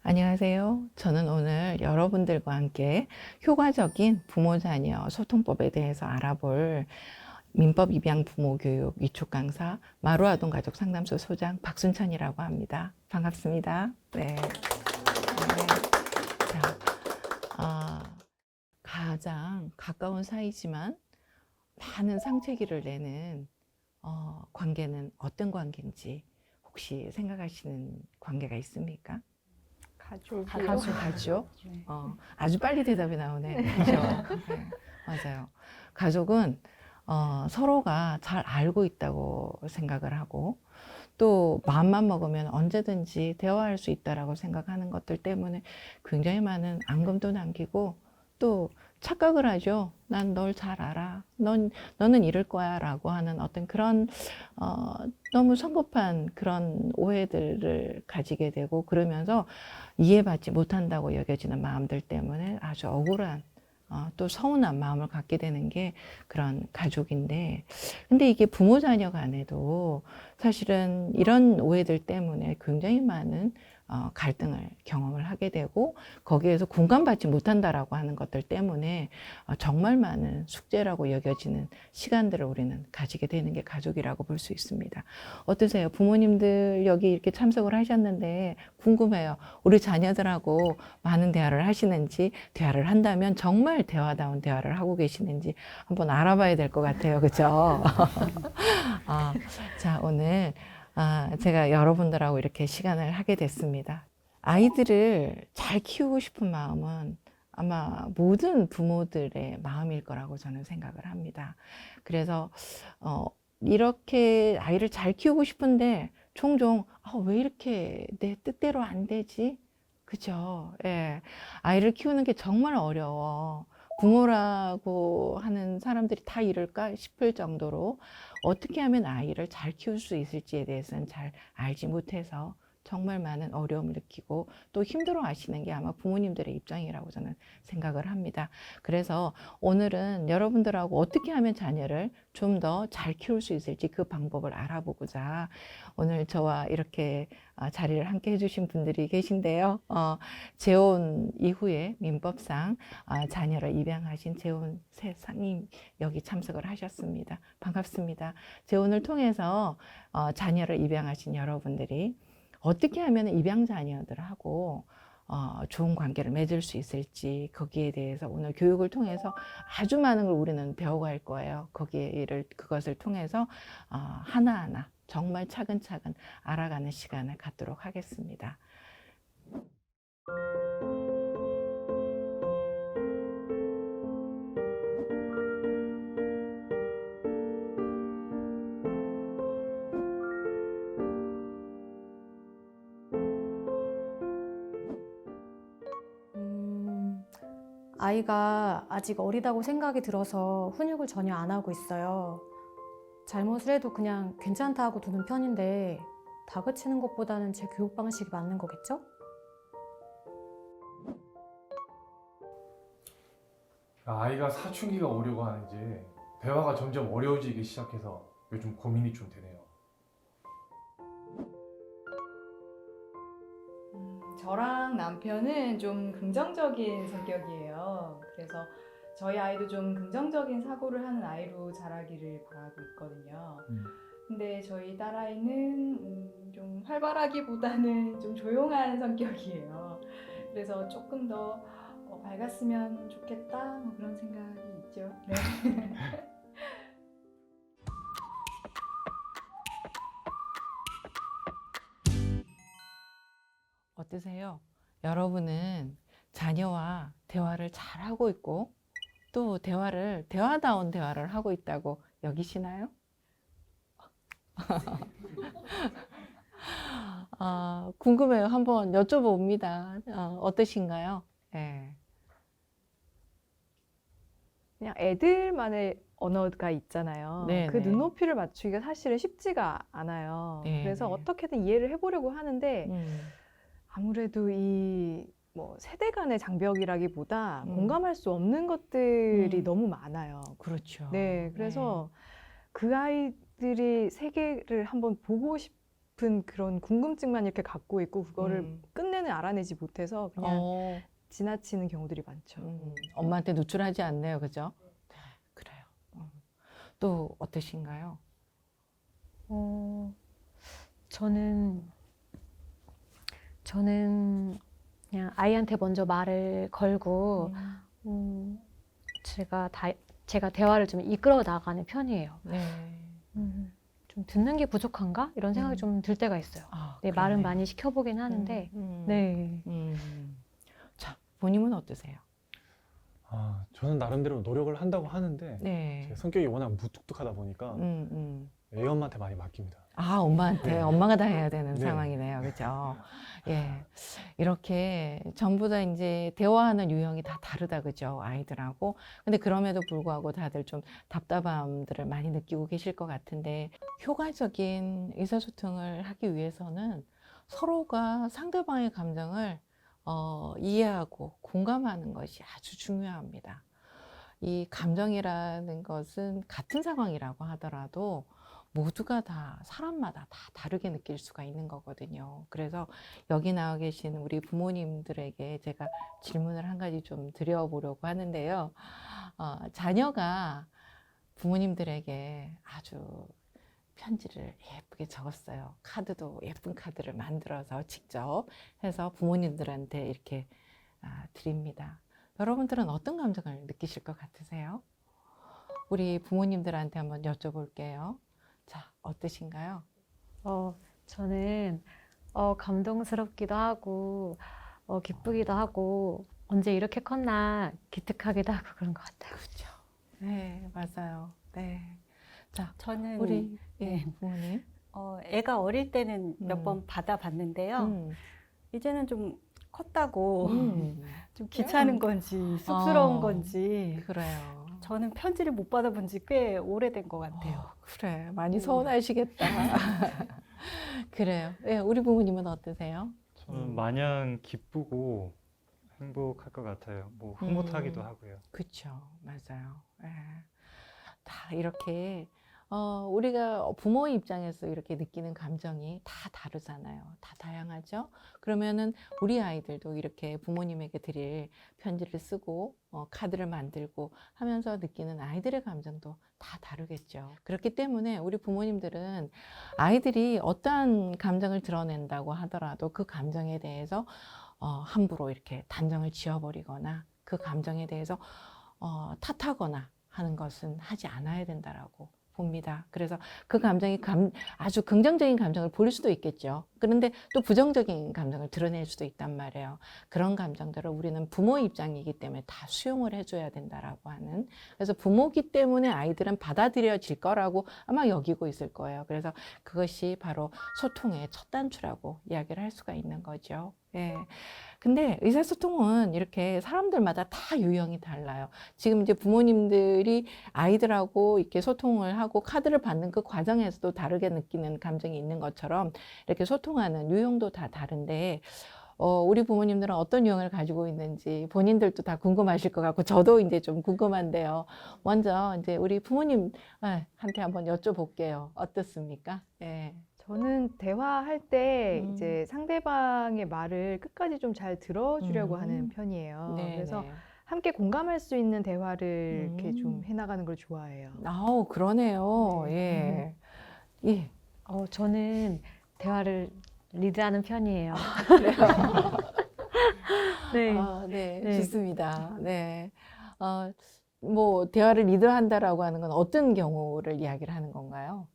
안녕하세요. 저는 오늘 여러분들과 함께 효과적인 부모-자녀 소통법에 대해서 알아볼 민법 입양 부모 교육 위촉 강사 마루아동 가족 상담소 소장 박순천이라고 합니다. 반갑습니다. 네. 자, 가장 가까운 사이지만 많은 상체기를 내는 관계는 어떤 관계인지 혹시 생각하시는 관계가 있습니까? 가족이요. 가족. 네. 아주 빨리 대답이 나오네. 그죠? 네, 맞아요. 가족은 서로가 잘 알고 있다고 생각을 하고 또 마음만 먹으면 언제든지 대화할 수 있다라고 생각하는 것들 때문에 굉장히 많은 앙금도 남기고 또 착각을 하죠. 난 널 잘 알아. 너는 이럴 거야. 라고 하는 어떤 그런, 너무 성급한 그런 오해들을 가지게 되고 그러면서 이해받지 못한다고 여겨지는 마음들 때문에 아주 억울한 또 서운한 마음을 갖게 되는 게 그런 가족인데, 근데 이게 부모 자녀 간에도 사실은 이런 오해들 때문에 굉장히 많은 갈등을 경험을 하게 되고 거기에서 공감받지 못한다라고 하는 것들 때문에 정말 많은 숙제라고 여겨지는 시간들을 우리는 가지게 되는 게 가족이라고 볼 수 있습니다. 어떠세요? 부모님들 여기 이렇게 참석을 하셨는데 궁금해요. 우리 자녀들하고 많은 대화를 하시는지, 대화를 한다면 정말 대화다운 대화를 하고 계시는지 한번 알아봐야 될 것 같아요. 그죠? 자, 오늘 제가 여러분들하고 이렇게 시간을 하게 됐습니다. 아이들을 잘 키우고 싶은 마음은 아마 모든 부모들의 마음일 거라고 저는 생각을 합니다. 그래서 이렇게 아이를 잘 키우고 싶은데 종종 왜 이렇게 내 뜻대로 안 되지? 그죠? 예. 아이를 키우는 게 정말 어려워. 부모라고 하는 사람들이 다 이럴까 싶을 정도로 어떻게 하면 아이를 잘 키울 수 있을지에 대해서는 잘 알지 못해서 정말 많은 어려움을 느끼고 또 힘들어 하시는 게 아마 부모님들의 입장이라고 저는 생각을 합니다. 그래서 오늘은 여러분들하고 어떻게 하면 자녀를 좀 더 잘 키울 수 있을지 그 방법을 알아보고자 오늘 저와 이렇게 자리를 함께 해주신 분들이 계신데요. 재혼 이후에 민법상 자녀를 입양하신 재혼 세상님 여기 참석을 하셨습니다. 반갑습니다. 재혼을 통해서 자녀를 입양하신 여러분들이 어떻게 하면 입양 자녀들하고 좋은 관계를 맺을 수 있을지 거기에 대해서 오늘 교육을 통해서 아주 많은 걸 우리는 배워갈 거예요. 그것을 통해서 하나하나 정말 차근차근 알아가는 시간을 갖도록 하겠습니다. 아이가 아직 어리다고 생각이 들어서 훈육을 전혀 안 하고 있어요. 잘못을 해도 그냥 괜찮다 하고 두는 편인데 다그치는 것보다는 제 교육 방식이 맞는 거겠죠? 아이가 사춘기가 오려고 하는지 대화가 점점 어려워지기 시작해서 요즘 고민이 좀 되네요. 저랑 남편은 좀 긍정적인 성격이에요. 그래서 저희 아이도 좀 긍정적인 사고를 하는 아이로 자라기를 바라고 있거든요. 근데 저희 딸아이는 좀 활발하기보다는 좀 조용한 성격이에요. 그래서 조금 더 밝았으면 좋겠다 뭐 그런 생각이 있죠. 네. 어떠세요? 여러분은 자녀와 대화를 잘 하고 있고 또 대화다운 대화를 하고 있다고 여기시나요? 궁금해요. 한번 여쭤봅니다. 어떠신가요? 네. 그냥 애들만의 언어가 있잖아요. 네, 그 네. 눈높이를 맞추기가 사실은 쉽지가 않아요. 네, 그래서 네. 어떻게든 이해를 해보려고 하는데 아무래도 이 뭐 세대 간의 장벽이라기보다 공감할 수 없는 것들이 너무 많아요. 그렇죠. 네, 그래서 그 아이들이 세계를 한번 보고 싶은 깊은 그런 궁금증만 이렇게 갖고 있고 그거를 음. 끝내는 알아내지 못해서 그냥 지나치는 경우들이 많죠. 엄마한테 노출하지 않네요, 그죠? 네, 그래요. 또 어떠신가요? 저는 그냥 아이한테 먼저 말을 걸고 제가 대화를 좀 이끌어 나가는 편이에요. 네. 좀 듣는 게 부족한가? 이런 생각이 좀 들 때가 있어요. 네, 말은 그러네요. 많이 시켜보긴 하는데, 네. 자, 본인은 어떠세요? 저는 나름대로 노력을 한다고 하는데 네. 제 성격이 워낙 무뚝뚝하다 보니까 애 엄마한테 많이 맡깁니다. 엄마한테, 네. 엄마가 다 해야 되는 네. 상황이네요. 그죠? 예. 이렇게 전부 다 이제 대화하는 유형이 다 다르다. 그죠? 아이들하고. 근데 그럼에도 불구하고 다들 좀 답답함들을 많이 느끼고 계실 것 같은데, 효과적인 의사소통을 하기 위해서는 서로가 상대방의 감정을 이해하고 공감하는 것이 아주 중요합니다. 이 감정이라는 것은 같은 상황이라고 하더라도 모두가 다 사람마다 다 다르게 느낄 수가 있는 거거든요. 그래서 여기 나와 계신 우리 부모님들에게 제가 질문을 한 가지 좀 드려보려고 하는데요. 자녀가 부모님들에게 아주 편지를 예쁘게 적었어요. 카드도 예쁜 카드를 만들어서 직접 해서 부모님들한테 이렇게 드립니다. 여러분들은 어떤 감정을 느끼실 것 같으세요? 우리 부모님들한테 한번 여쭤볼게요. 자, 어떠신가요? 저는 감동스럽기도 하고 기쁘기도 하고 언제 이렇게 컸나 기특하기도 하고 그런 것 같아요. 그렇죠. 네, 맞아요. 네. 자, 저는 우리 네. 부모님. 애가 어릴 때는 몇 음. 번 받아봤는데요. 음. 이제는 좀 컸다고 음. 좀 귀찮은 건지 쑥스러운 건지 그래요. 저는 편지를 못 받아본 지 꽤 오래된 것 같아요. 그래, 많이 서운하시겠다. 그래요. 예, 우리 부모님은 어떠세요? 저는 마냥 기쁘고 행복할 것 같아요. 뭐 흐뭇하기도 하고요. 그렇죠, 맞아요. 예. 다 이렇게 우리가 부모 입장에서 이렇게 느끼는 감정이 다 다르잖아요. 다 다양하죠. 그러면은 우리 아이들도 이렇게 부모님에게 드릴 편지를 쓰고 카드를 만들고 하면서 느끼는 아이들의 감정도 다 다르겠죠. 그렇기 때문에 우리 부모님들은 아이들이 어떠한 감정을 드러낸다고 하더라도 그 감정에 대해서 함부로 이렇게 단정을 지어버리거나 그 감정에 대해서 탓하거나 하는 것은 하지 않아야 된다라고 봅니다. 그래서 그 감정이 아주 긍정적인 감정을 보일 수도 있겠죠. 그런데 또 부정적인 감정을 드러낼 수도 있단 말이에요. 그런 감정들을 우리는 부모 입장이기 때문에 다 수용을 해줘야 된다라고 하는. 그래서 부모기 때문에 아이들은 받아들여질 거라고 아마 여기고 있을 거예요. 그래서 그것이 바로 소통의 첫 단추라고 이야기를 할 수가 있는 거죠. 예. 근데 의사소통은 이렇게 사람들마다 다 유형이 달라요. 지금 이제 부모님들이 아이들하고 이렇게 소통을 하고 카드를 받는 그 과정에서도 다르게 느끼는 감정이 있는 것처럼 이렇게 소통하는 유형도 다 다른데, 우리 부모님들은 어떤 유형을 가지고 있는지 본인들도 다 궁금하실 것 같고, 저도 이제 좀 궁금한데요. 먼저 이제 우리 부모님한테 한번 여쭤볼게요. 어떻습니까? 예. 저는 대화할 때 음. 이제 상대방의 말을 끝까지 좀 잘 들어주려고 하는 편이에요. 네, 그래서 네. 함께 공감할 수 있는 대화를 이렇게 좀 음. 해나가는 걸 좋아해요. 아우, 그러네요. 네. 예. 예. 저는 대화를 리드하는 편이에요. 네. 네, 네. 좋습니다. 네. 뭐, 대화를 리드한다라고 하는 건 어떤 경우를 이야기를 하는 건가요?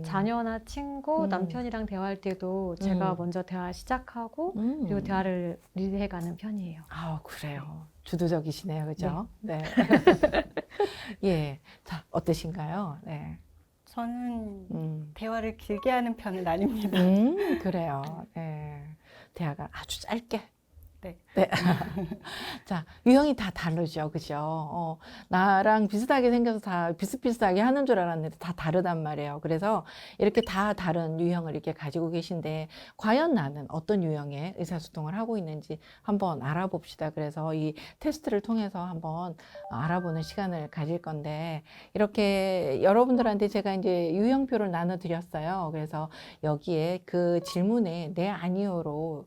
자녀나 친구, 음. 남편이랑 대화할 때도 제가 음. 먼저 대화 시작하고 그리고 대화를 리드해가는 편이에요. 그래요. 주도적이시네요. 그죠? 네. 예. 자, 어떠신가요? 네. 저는 대화를 길게 하는 편은 아닙니다. 그래요. 네. 대화가 아주 짧게. 네. 네. 자, 유형이 다 다르죠. 그죠? 나랑 비슷하게 생겨서 다 비슷비슷하게 하는 줄 알았는데 다 다르단 말이에요. 그래서 이렇게 다 다른 유형을 이렇게 가지고 계신데, 과연 나는 어떤 유형의 의사소통을 하고 있는지 한번 알아봅시다. 그래서 이 테스트를 통해서 한번 알아보는 시간을 가질 건데, 이렇게 여러분들한테 제가 이제 유형표를 나눠드렸어요. 그래서 여기에 그 질문에 네, 아니요로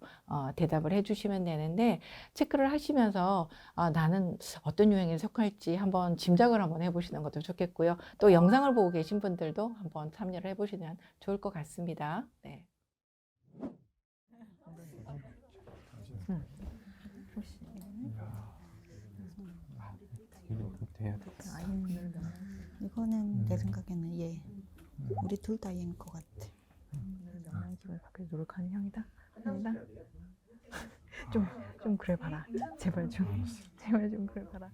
대답을 해주시면 되는데, 체크를 하시면서 나는 어떤 유형에 속할지 한번 짐작을 한번 해보시는 것도 좋겠고요. 또 영상을 보고 계신 분들도 한번 참여를 해보시면 좋을 것 같습니다. 네. 이거는 내 생각에는 얘. 우리 둘 다 얘인 것 같아. 명랑집을 바뀌어 노력하는 형이다. 형이다. 좀 그래 봐라. 제발 좀 그래 봐라.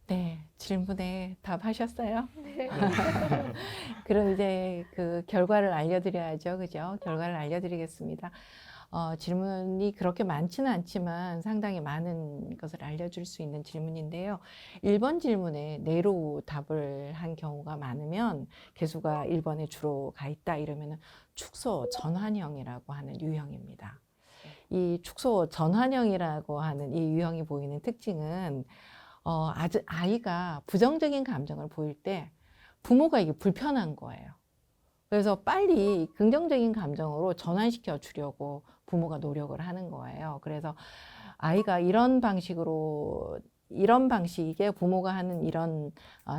네, 질문에 답하셨어요? 네. 그럼 이제 그 결과를 알려드려야죠. 그죠? 결과를 알려드리겠습니다. 질문이 그렇게 많지는 않지만 상당히 많은 것을 알려줄 수 있는 질문인데요. 1번 질문에 네로 답을 한 경우가 많으면 개수가 1번에 주로 가 있다 이러면 축소 전환형이라고 하는 유형입니다. 이 축소 전환형이라고 하는 이 유형이 보이는 특징은 아이가 부정적인 감정을 보일 때 부모가 이게 불편한 거예요. 그래서 빨리 긍정적인 감정으로 전환시켜 주려고 부모가 노력을 하는 거예요. 그래서 아이가 이런 방식의 부모가 하는 이런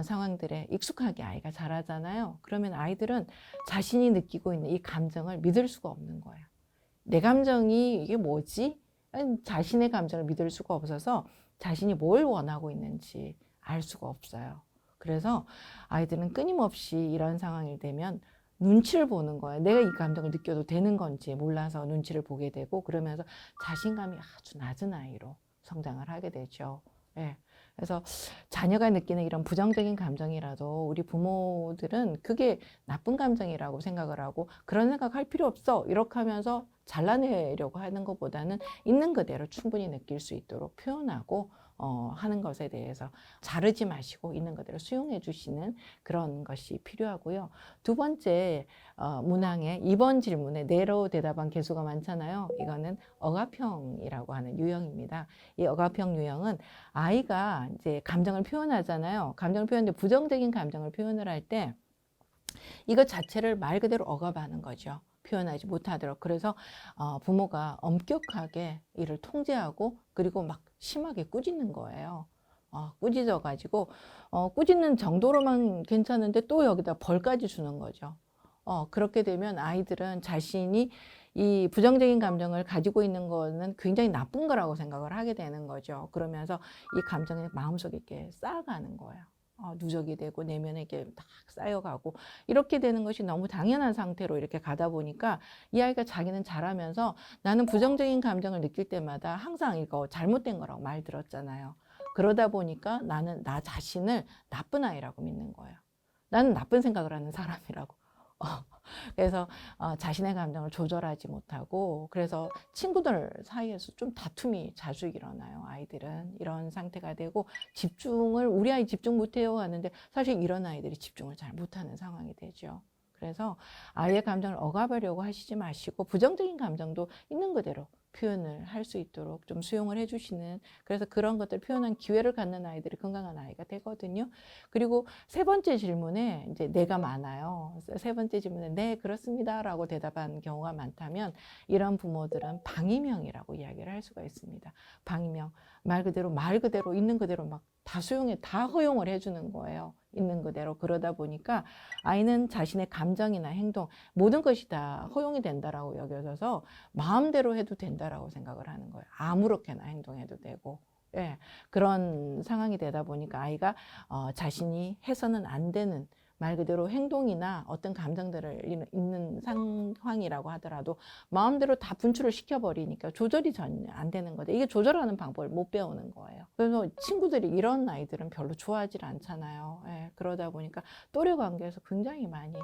상황들에 익숙하게 아이가 자라잖아요. 그러면 아이들은 자신이 느끼고 있는 이 감정을 믿을 수가 없는 거예요. 내 감정이 이게 뭐지? 자신의 감정을 믿을 수가 없어서 자신이 뭘 원하고 있는지 알 수가 없어요. 그래서 아이들은 끊임없이 이런 상황이 되면 눈치를 보는 거예요. 내가 이 감정을 느껴도 되는 건지 몰라서 눈치를 보게 되고, 그러면서 자신감이 아주 낮은 아이로 성장을 하게 되죠. 예. 그래서 자녀가 느끼는 이런 부정적인 감정이라도 우리 부모들은 그게 나쁜 감정이라고 생각을 하고, 그런 생각할 필요 없어 이렇게 하면서 잘라내려고 하는 것보다는 있는 그대로 충분히 느낄 수 있도록 표현하고 하는 것에 대해서 자르지 마시고 있는 그대로 수용해 주시는 그런 것이 필요하고요. 두 번째, 문항의 2번 질문에 네로 대답한 개수가 많잖아요. 이거는 억압형이라고 하는 유형입니다. 이 억압형 유형은 아이가 이제 감정을 표현하잖아요. 감정을 표현하는데 부정적인 감정을 표현을 할 때 이것 자체를 말 그대로 억압하는 거죠. 표현하지 못하도록. 그래서 부모가 엄격하게 이를 통제하고, 그리고 막 심하게 꾸짖는 거예요. 꾸짖어가지고 꾸짖는 정도로만 괜찮은데 또 여기다 벌까지 주는 거죠. 그렇게 되면 아이들은 자신이 이 부정적인 감정을 가지고 있는 거는 굉장히 나쁜 거라고 생각을 하게 되는 거죠. 그러면서 이 감정이 마음속에 이렇게 쌓아가는 거예요. 누적이 되고 내면에 이렇게 딱 쌓여가고, 이렇게 되는 것이 너무 당연한 상태로 이렇게 가다 보니까 이 아이가 자기는 자라면서 나는 부정적인 감정을 느낄 때마다 항상 이거 잘못된 거라고 말 들었잖아요. 그러다 보니까 나는 나 자신을 나쁜 아이라고 믿는 거예요. 나는 나쁜 생각을 하는 사람이라고. 그래서 자신의 감정을 조절하지 못하고, 그래서 친구들 사이에서 좀 다툼이 자주 일어나요. 아이들은 이런 상태가 되고, 우리 아이 집중 못해요 하는데 사실 이런 아이들이 집중을 잘 못하는 상황이 되죠. 그래서 아이의 감정을 억압하려고 하시지 마시고, 부정적인 감정도 있는 그대로 표현을 할 수 있도록 좀 수용을 해주시는, 그래서 그런 것들 표현한 기회를 갖는 아이들이 건강한 아이가 되거든요. 그리고 세 번째 질문에 이제 네가 많아요. 세 번째 질문에 네, 그렇습니다 라고 대답한 경우가 많다면, 이런 부모들은 방임형이라고 이야기를 할 수가 있습니다. 방임형. 말 그대로 있는 그대로 막 다 허용을 해주는 거예요. 있는 그대로. 그러다 보니까 아이는 자신의 감정이나 행동, 모든 것이 다 허용이 된다라고 여겨져서 마음대로 해도 된다라고 생각을 하는 거예요. 아무렇게나 행동해도 되고. 예, 그런 상황이 되다 보니까 아이가 자신이 해서는 안 되는 말 그대로 행동이나 어떤 감정들을 있는 상황이라고 하더라도 마음대로 다 분출을 시켜버리니까 조절이 전혀 안 되는 거죠. 이게 조절하는 방법을 못 배우는 거예요. 그래서 친구들이 이런 아이들은 별로 좋아하지 않잖아요. 예, 그러다 보니까 또래 관계에서 굉장히 많이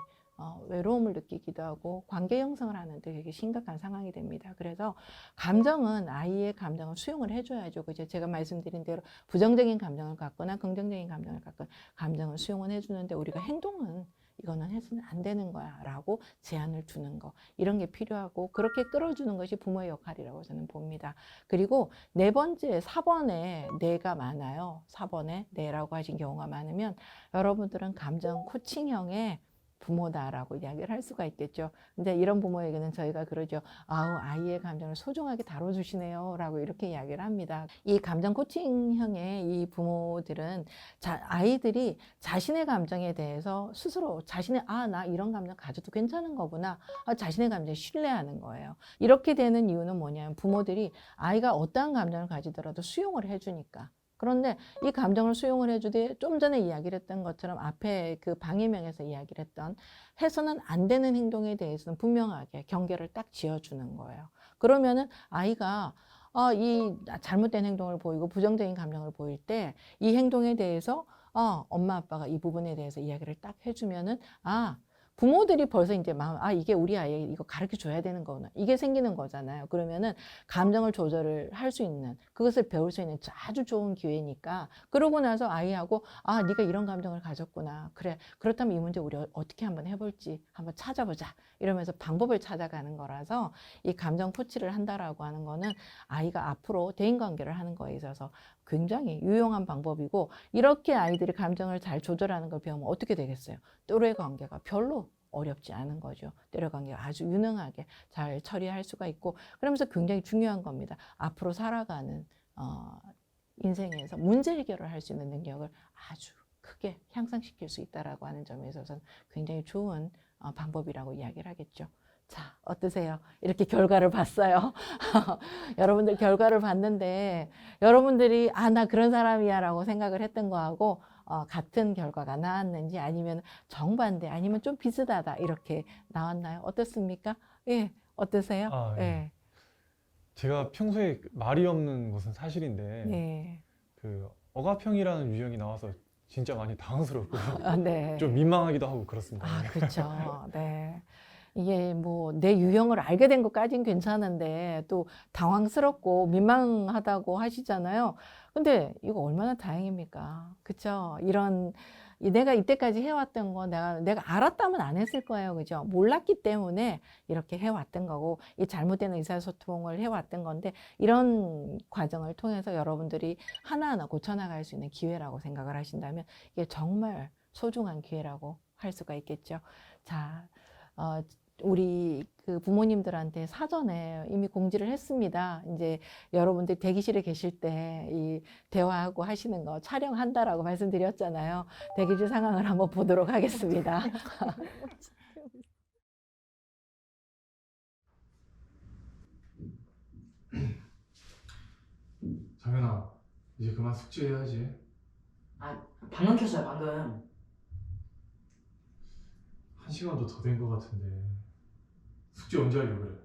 외로움을 느끼기도 하고 관계 형성을 하는데 되게 심각한 상황이 됩니다. 그래서 감정은 아이의 감정을 수용을 해줘야죠. 그죠? 제가 말씀드린 대로 부정적인 감정을 갖거나 긍정적인 감정을 갖거나 감정을 수용은 해주는데 우리가 행동은 이거는 해서는 안 되는 거야 라고 제한을 두는 거 이런 게 필요하고 그렇게 끌어주는 것이 부모의 역할이라고 저는 봅니다. 그리고 네 번째 4번에 내가 많아요. 4번에 내라고 하신 경우가 많으면 여러분들은 감정 코칭형의 부모다라고 이야기를 할 수가 있겠죠. 근데 이런 부모에게는 저희가 그러죠. 아우, 아이의 감정을 소중하게 다뤄주시네요 라고 이렇게 이야기를 합니다. 이 감정 코칭형의 이 부모들은 아이들이 자신의 감정에 대해서 스스로 자신의 나 이런 감정 가져도 괜찮은 거구나. 자신의 감정을 신뢰하는 거예요. 이렇게 되는 이유는 뭐냐면 부모들이 아이가 어떠한 감정을 가지더라도 수용을 해주니까. 그런데 이 감정을 수용을 해주되 좀 전에 이야기를 했던 것처럼 앞에 그 방해명에서 이야기를 했던 해서는 안 되는 행동에 대해서는 분명하게 경계를 딱 지어주는 거예요. 그러면은 아이가 이 잘못된 행동을 보이고 부정적인 감정을 보일 때 이 행동에 대해서 엄마 아빠가 이 부분에 대해서 이야기를 딱 해주면은 부모들이 벌써 이제 마음, 이게 우리 아이에게 이거 가르쳐 줘야 되는 거구나. 이게 생기는 거잖아요. 그러면은 감정을 조절을 할 수 있는, 그것을 배울 수 있는 아주 좋은 기회니까. 그러고 나서 아이하고, 네가 이런 감정을 가졌구나. 그래. 그렇다면 이 문제 우리 어떻게 한번 해볼지 한번 찾아보자. 이러면서 방법을 찾아가는 거라서 이 감정 코치를 한다라고 하는 거는 아이가 앞으로 대인관계를 하는 거에 있어서 굉장히 유용한 방법이고 이렇게 아이들이 감정을 잘 조절하는 걸 배우면 어떻게 되겠어요? 또래 관계가 별로 어렵지 않은 거죠. 또래 관계가 아주 유능하게 잘 처리할 수가 있고 그러면서 굉장히 중요한 겁니다. 앞으로 살아가는 인생에서 문제 해결을 할 수 있는 능력을 아주 크게 향상시킬 수 있다라고 하는 점에 있어서는 굉장히 좋은 방법이라고 이야기를 하겠죠. 자, 어떠세요? 이렇게 결과를 봤어요. 여러분들 결과를 봤는데 여러분들이 나 그런 사람이야 라고 생각을 했던 거하고 같은 결과가 나왔는지 아니면 정반대 아니면 좀 비슷하다 이렇게 나왔나요? 어떻습니까? 예, 어떠세요? 예. 제가 평소에 말이 없는 것은 사실인데 네. 그 억압형이라는 유형이 나와서 진짜 많이 당황스럽고요. 네. 좀 민망하기도 하고 그렇습니다. 그렇죠. 네. 이게 뭐 내 유형을 알게 된 것까진 괜찮은데 또 당황스럽고 민망하다고 하시잖아요. 근데 이거 얼마나 다행입니까? 그쵸? 내가 이때까지 해왔던 거 내가 알았다면 안 했을 거예요. 그죠? 몰랐기 때문에 이렇게 해왔던 거고 이 잘못된 의사소통을 해왔던 건데 이런 과정을 통해서 여러분들이 하나하나 고쳐나갈 수 있는 기회라고 생각을 하신다면 이게 정말 소중한 기회라고 할 수가 있겠죠. 자, 우리 그 부모님들한테 사전에 이미 공지를 했습니다. 이제 여러분들 대기실에 계실 때 이 대화하고 하시는 거 촬영한다라고 말씀드렸잖아요. 대기실 상황을 한번 보도록 하겠습니다. 장현아, 이제 그만 숙제해야지. 방금 켰어요, 방금. 1시간도 더 된 것 같은데 숙제 언제 하려고 그래?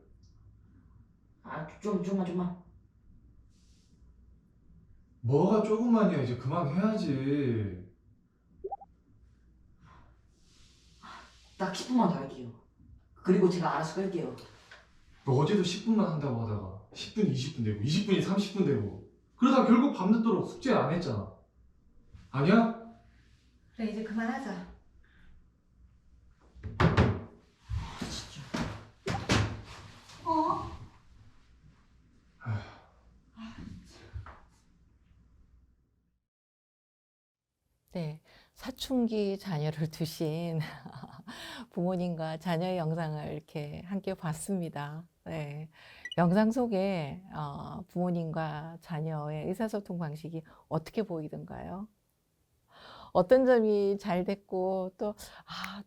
좀만. 뭐가 조금만이야. 이제 그만 해야지. 딱 10분만 더 할게요. 그리고 제가 알아서 끌게요. 너 어제도 10분만 한다고 하다가 10분이 20분 되고 20분이 30분 되고 그러다 결국 밤늦도록 숙제 안 했잖아. 아니야? 그래, 이제 그만하자. 네, 사춘기 자녀를 두신 부모님과 자녀의 영상을 이렇게 함께 봤습니다. 네, 영상 속에 부모님과 자녀의 의사소통 방식이 어떻게 보이던가요? 어떤 점이 잘 됐고 또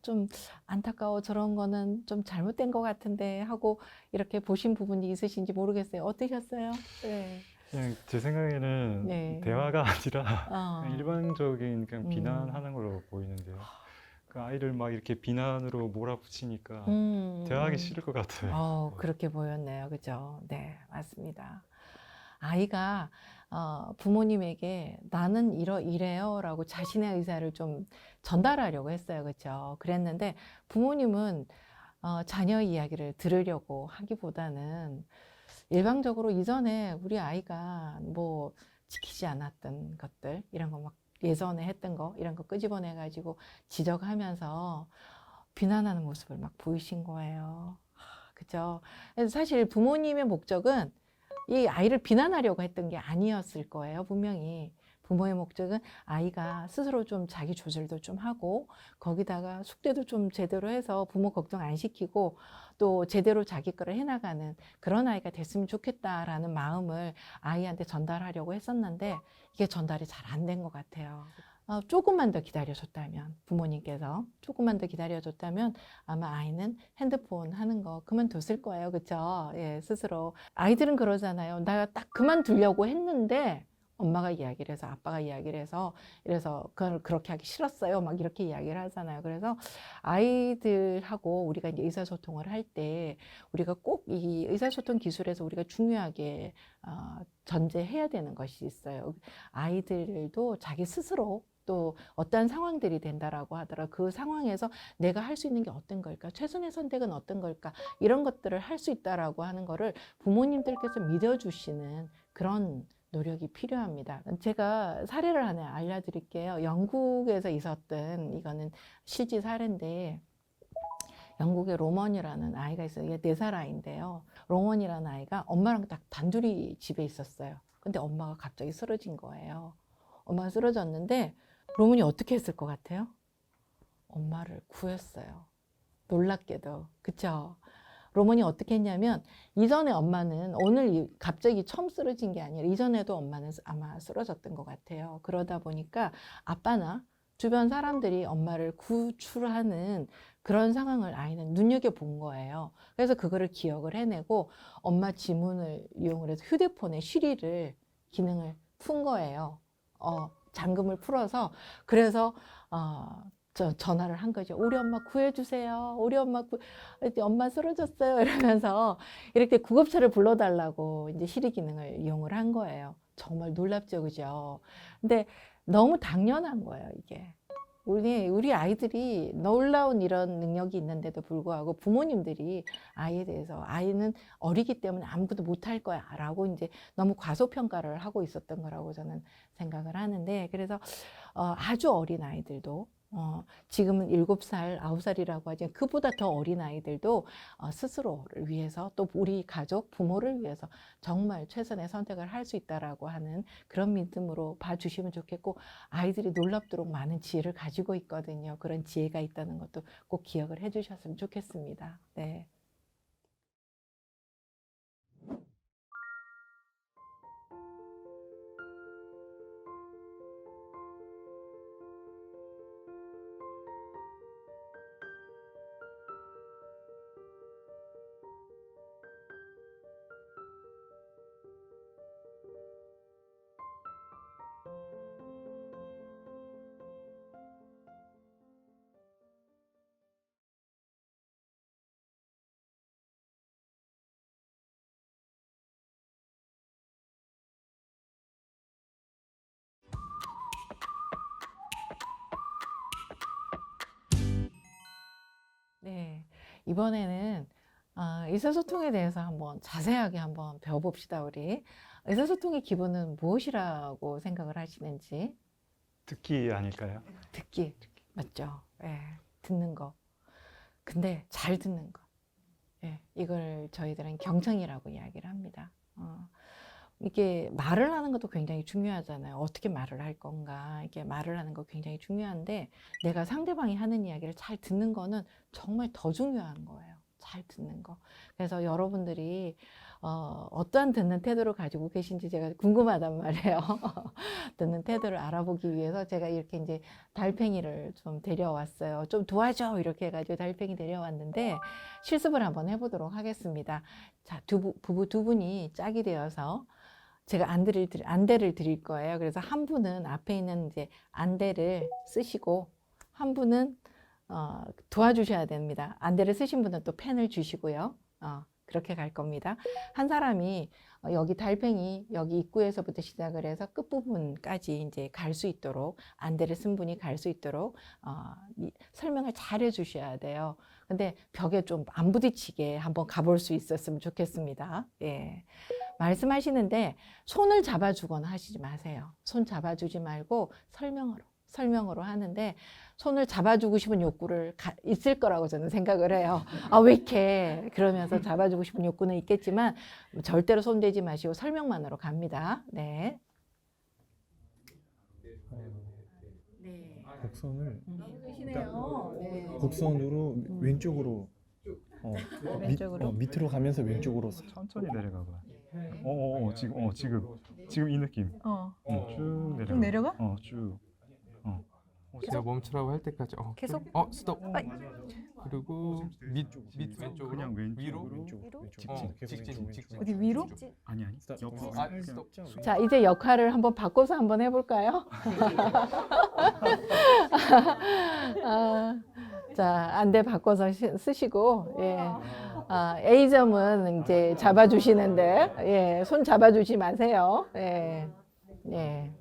좀 안타까워 저런 거는 좀 잘못된 것 같은데 하고 이렇게 보신 부분이 있으신지 모르겠어요. 어떠셨어요? 네. 그냥 제 생각에는 네. 대화가 아니라 어. 일반적인 그냥 음. 비난하는 걸로 보이는데요. 그 아이를 막 이렇게 비난으로 몰아붙이니까 대화하기 싫을 것 같아요. 그렇게 보였네요. 그죠? 네, 맞습니다. 아이가 부모님에게 나는 이래요라고 자신의 의사를 좀 전달하려고 했어요. 그죠? 그랬는데 부모님은 자녀 이야기를 들으려고 하기보다는 일방적으로 이전에 우리 아이가 뭐 지키지 않았던 것들, 이런 거 막 예전에 했던 거, 이런 거 끄집어내가지고 지적하면서 비난하는 모습을 막 보이신 거예요. 그죠? 그래서 사실 부모님의 목적은 이 아이를 비난하려고 했던 게 아니었을 거예요. 분명히. 부모의 목적은 아이가 스스로 좀 자기 조절도 좀 하고, 거기다가 숙제도 좀 제대로 해서 부모 걱정 안 시키고 또 제대로 자기 거를 해나가는 그런 아이가 됐으면 좋겠다라는 마음을 아이한테 전달하려고 했었는데 이게 전달이 잘 안 된 것 같아요. 조금만 더 기다려줬다면, 부모님께서 조금만 더 기다려줬다면 아마 아이는 핸드폰 하는 거 그만뒀을 거예요. 그쵸? 예, 스스로. 아이들은 그러잖아요. 내가 딱 그만두려고 했는데 엄마가 이야기를 해서, 아빠가 이야기를 해서, 이래서 그걸 그렇게 하기 싫었어요. 막 이렇게 이야기를 하잖아요. 그래서 아이들하고 우리가 이제 의사소통을 할 때 우리가 꼭 이 의사소통 기술에서 우리가 중요하게 전제해야 되는 것이 있어요. 아이들도 자기 스스로 또 어떠한 상황들이 된다라고 하더라도 그 상황에서 내가 할 수 있는 게 어떤 걸까? 최선의 선택은 어떤 걸까? 이런 것들을 할 수 있다라고 하는 거를 부모님들께서 믿어주시는 그런 노력이 필요합니다. 제가 사례를 하나 알려드릴게요. 영국에서 있었던, 이거는 실제 사례인데, 영국의 로먼이라는 아이가 있어요. 이게 4살 아이인데요. 로먼이라는 아이가 엄마랑 딱 단둘이 집에 있었어요. 근데 엄마가 갑자기 쓰러진 거예요. 엄마가 쓰러졌는데 로먼이 어떻게 했을 것 같아요? 엄마를 구했어요. 놀랍게도. 그쵸? 로먼이 어떻게 했냐면, 이전에 엄마는 오늘 갑자기 처음 쓰러진 게 아니라 이전에도 엄마는 아마 쓰러졌던 것 같아요. 그러다 보니까 아빠나 주변 사람들이 엄마를 구출하는 그런 상황을 아이는 눈여겨본 거예요. 그래서 그거를 기억을 해내고 엄마 지문을 이용을 해서 휴대폰에 시리를 기능을 푼 거예요. 잠금을 풀어서. 그래서 전화를 한 거죠. 우리 엄마 구해주세요. 우리 엄마 엄마 쓰러졌어요. 이러면서 이렇게 구급차를 불러달라고 이제 시리 기능을 이용을 한 거예요. 정말 놀랍죠, 그죠? 근데 너무 당연한 거예요, 이게. 우리 아이들이 놀라운 이런 능력이 있는데도 불구하고 부모님들이 아이에 대해서, 아이는 어리기 때문에 아무것도 못할 거야 라고 이제 너무 과소평가를 하고 있었던 거라고 저는 생각을 하는데, 그래서 아주 어린 아이들도 지금은 7살, 9살이라고 하지만 그보다 더 어린 아이들도 스스로를 위해서, 또 우리 가족, 부모를 위해서 정말 최선의 선택을 할 수 있다라고 하는 그런 믿음으로 봐주시면 좋겠고, 아이들이 놀랍도록 많은 지혜를 가지고 있거든요. 그런 지혜가 있다는 것도 꼭 기억을 해주셨으면 좋겠습니다. 네. 네, 이번에는 의사소통에 대해서 한번 자세하게 한번 배워봅시다, 우리. 의사소통의 기본은 무엇이라고 생각을 하시는지? 듣기 아닐까요? 듣기. 맞죠? 예, 듣는 거. 근데 잘 듣는 거. 예, 이걸 저희들은 경청이라고 이야기를 합니다. 이게 말을 하는 것도 굉장히 중요하잖아요. 어떻게 말을 할 건가. 이게 말을 하는 거 굉장히 중요한데, 내가 상대방이 하는 이야기를 잘 듣는 거는 정말 더 중요한 거예요. 잘 듣는 거. 그래서 여러분들이 어떠한 듣는 태도를 가지고 계신지 제가 궁금하단 말이에요. 듣는 태도를 알아보기 위해서 제가 이렇게 이제 달팽이를 좀 데려왔어요. 좀 도와줘! 이렇게 해가지고 달팽이 데려왔는데 실습을 한번 해보도록 하겠습니다. 자, 부부 두 분이 짝이 되어서 제가 안대를 드릴 거예요. 그래서 한 분은 앞에 있는 이제 안대를 쓰시고, 한 분은 도와주셔야 됩니다. 안대를 쓰신 분은 또 펜을 주시고요. 그렇게 갈 겁니다. 한 사람이 여기 달팽이 여기 입구에서부터 시작을 해서 끝부분까지 이제 갈 수 있도록 안대를 쓴 분이 갈 수 있도록 설명을 잘 해주셔야 돼요. 근데 벽에 좀 안 부딪히게 한번 가볼 수 있었으면 좋겠습니다. 예. 말씀하시는데 손을 잡아주거나 하시지 마세요. 손 잡아주지 말고 설명으로 하는데 손을 잡아주고 싶은 욕구를 있을 거라고 저는 생각을 해요. 왜 이렇게 그러면서 잡아주고 싶은 욕구는 있겠지만 절대로 손대지 마시고 설명만으로 갑니다. 네. 곡선을 네. 곡선으로 왼쪽으로 밑으로 가면서 왼쪽으로 천천히 내려가봐. 지금 이 느낌. 쭉 내려가. 쭉 내려가? 쭉. 제가 멈추라고 할 때까지 계속? 스톱. 그리고 밑 왼쪽으로 그냥 위로 왼쪽으로 직진. 어디 위로? 아니 옆으로. 스톱. 자, 이제 역할을 한번 바꿔서 한번 해볼까요? 자, 안대 바꿔서 쓰시고, 예. A점은 이제 잡아주시는데, 예, 손 잡아주지 마세요. 예. 예.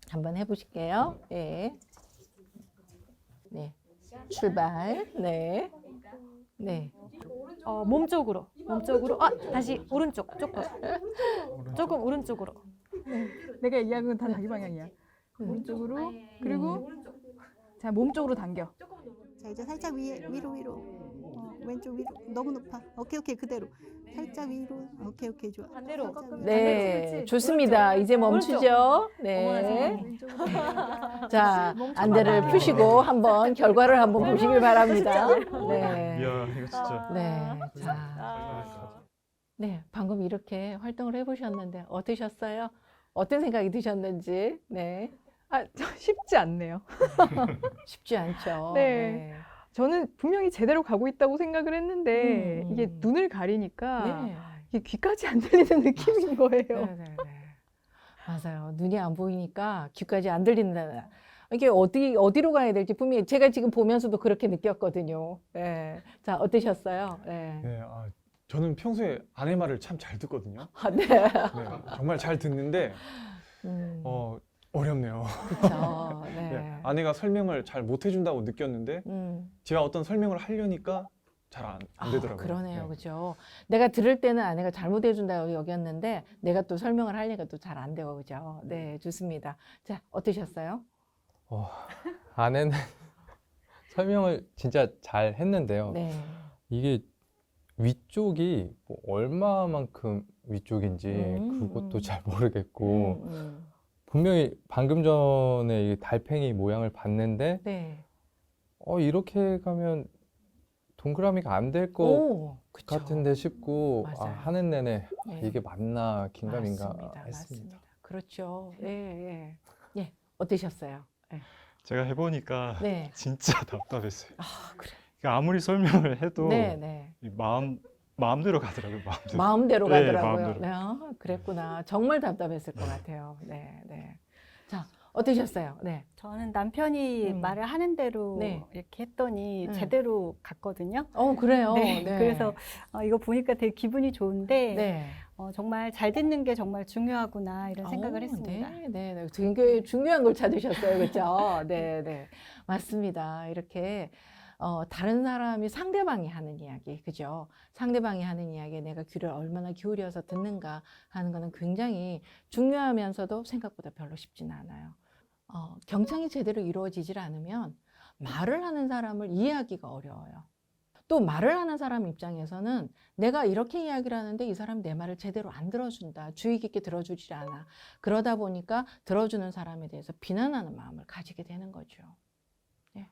한번 해보실게요. 예. 네. 출발. 네. 네. 몸쪽으로. 다시 오른쪽. 조금 오른쪽으로. 내가 이야기한 건 다 자기 방향이야. 오른쪽으로 그리고 자 몸쪽으로 당겨. 자 이제 살짝 위로 왼쪽 위로 너무 높아. 오케이 그대로 살짝 위로. 오케이 좋아. 반대로. 네, 좋습니다. 이제 멈추죠. 네. 자, 안대를 푸시고 한번 결과를 한번 보시길 바랍니다. 네. 이야 이거 진짜. 네. 자. 네, 방금 이렇게 활동을 해보셨는데 어떠셨어요? 어떤 생각이 드셨는지. 네. 쉽지 않네요. 쉽지 않죠. 네. 저는 분명히 제대로 가고 있다고 생각을 했는데 이게 눈을 가리니까 네. 이게 귀까지 안 들리는 느낌인 거예요. 네. 맞아요. 눈이 안 보이니까 귀까지 안 들린다. 이게 어디로 가야 될지 분명히 제가 지금 보면서도 그렇게 느꼈거든요. 네. 자, 어떠셨어요? 네. 네, 저는 평소에 아내 말을 참 잘 듣거든요. 네. 네, 정말 잘 듣는데 어렵네요. 그렇죠. 네. 네, 아내가 설명을 잘 못 해준다고 느꼈는데 제가 어떤 설명을 하려니까 잘 안 되더라고요. 그러네요. 네. 그죠. 내가 들을 때는 아내가 잘못해준다고 여겼는데 내가 또 설명을 하려니까 또 잘 안 되고 그죠. 네, 좋습니다. 자, 어떠셨어요? 아내는 설명을 진짜 잘 했는데요. 네. 이게 위쪽이 뭐 얼마만큼 위쪽인지 그것도 잘 모르겠고 분명히 방금 전에 이 달팽이 모양을 봤는데 네. 이렇게 가면 동그라미가 안 될 것 그쵸. 같은데 싶고 맞아요. 하는 내내 네. 이게 맞나 긴가민가 맞습니다. 했습니다. 그렇죠. 예. 어떠셨어요? 네. 제가 해보니까 네. 진짜 답답했어요. 그래. 그러니까 아무리 설명을 해도 네. 이 마음대로 가더라고요. 마음대로 네, 가더라고요. 마음대로. 네, 그랬구나. 정말 답답했을 것 같아요. 네. 자, 어떠셨어요? 네. 저는 남편이 말을 하는 대로 네. 이렇게 했더니 제대로 갔거든요. 그래요. 네. 네. 그래서 이거 보니까 되게 기분이 좋은데 네. 정말 잘 듣는 게 정말 중요하구나 이런 생각을 했습니다. 네. 되게 중요한 걸 찾으셨어요. 그렇죠? 네. 맞습니다. 이렇게 다른 사람이 상대방이 하는 이야기, 그죠? 상대방이 하는 이야기에 내가 귀를 얼마나 기울여서 듣는가 하는 거는 굉장히 중요하면서도 생각보다 별로 쉽지는 않아요. 경청이 제대로 이루어지질 않으면 말을 하는 사람을 이해하기가 어려워요. 또 말을 하는 사람 입장에서는 내가 이렇게 이야기를 하는데 이 사람이 내 말을 제대로 안 들어준다. 주의 깊게 들어주질 않아. 그러다 보니까 들어주는 사람에 대해서 비난하는 마음을 가지게 되는 거죠. 네.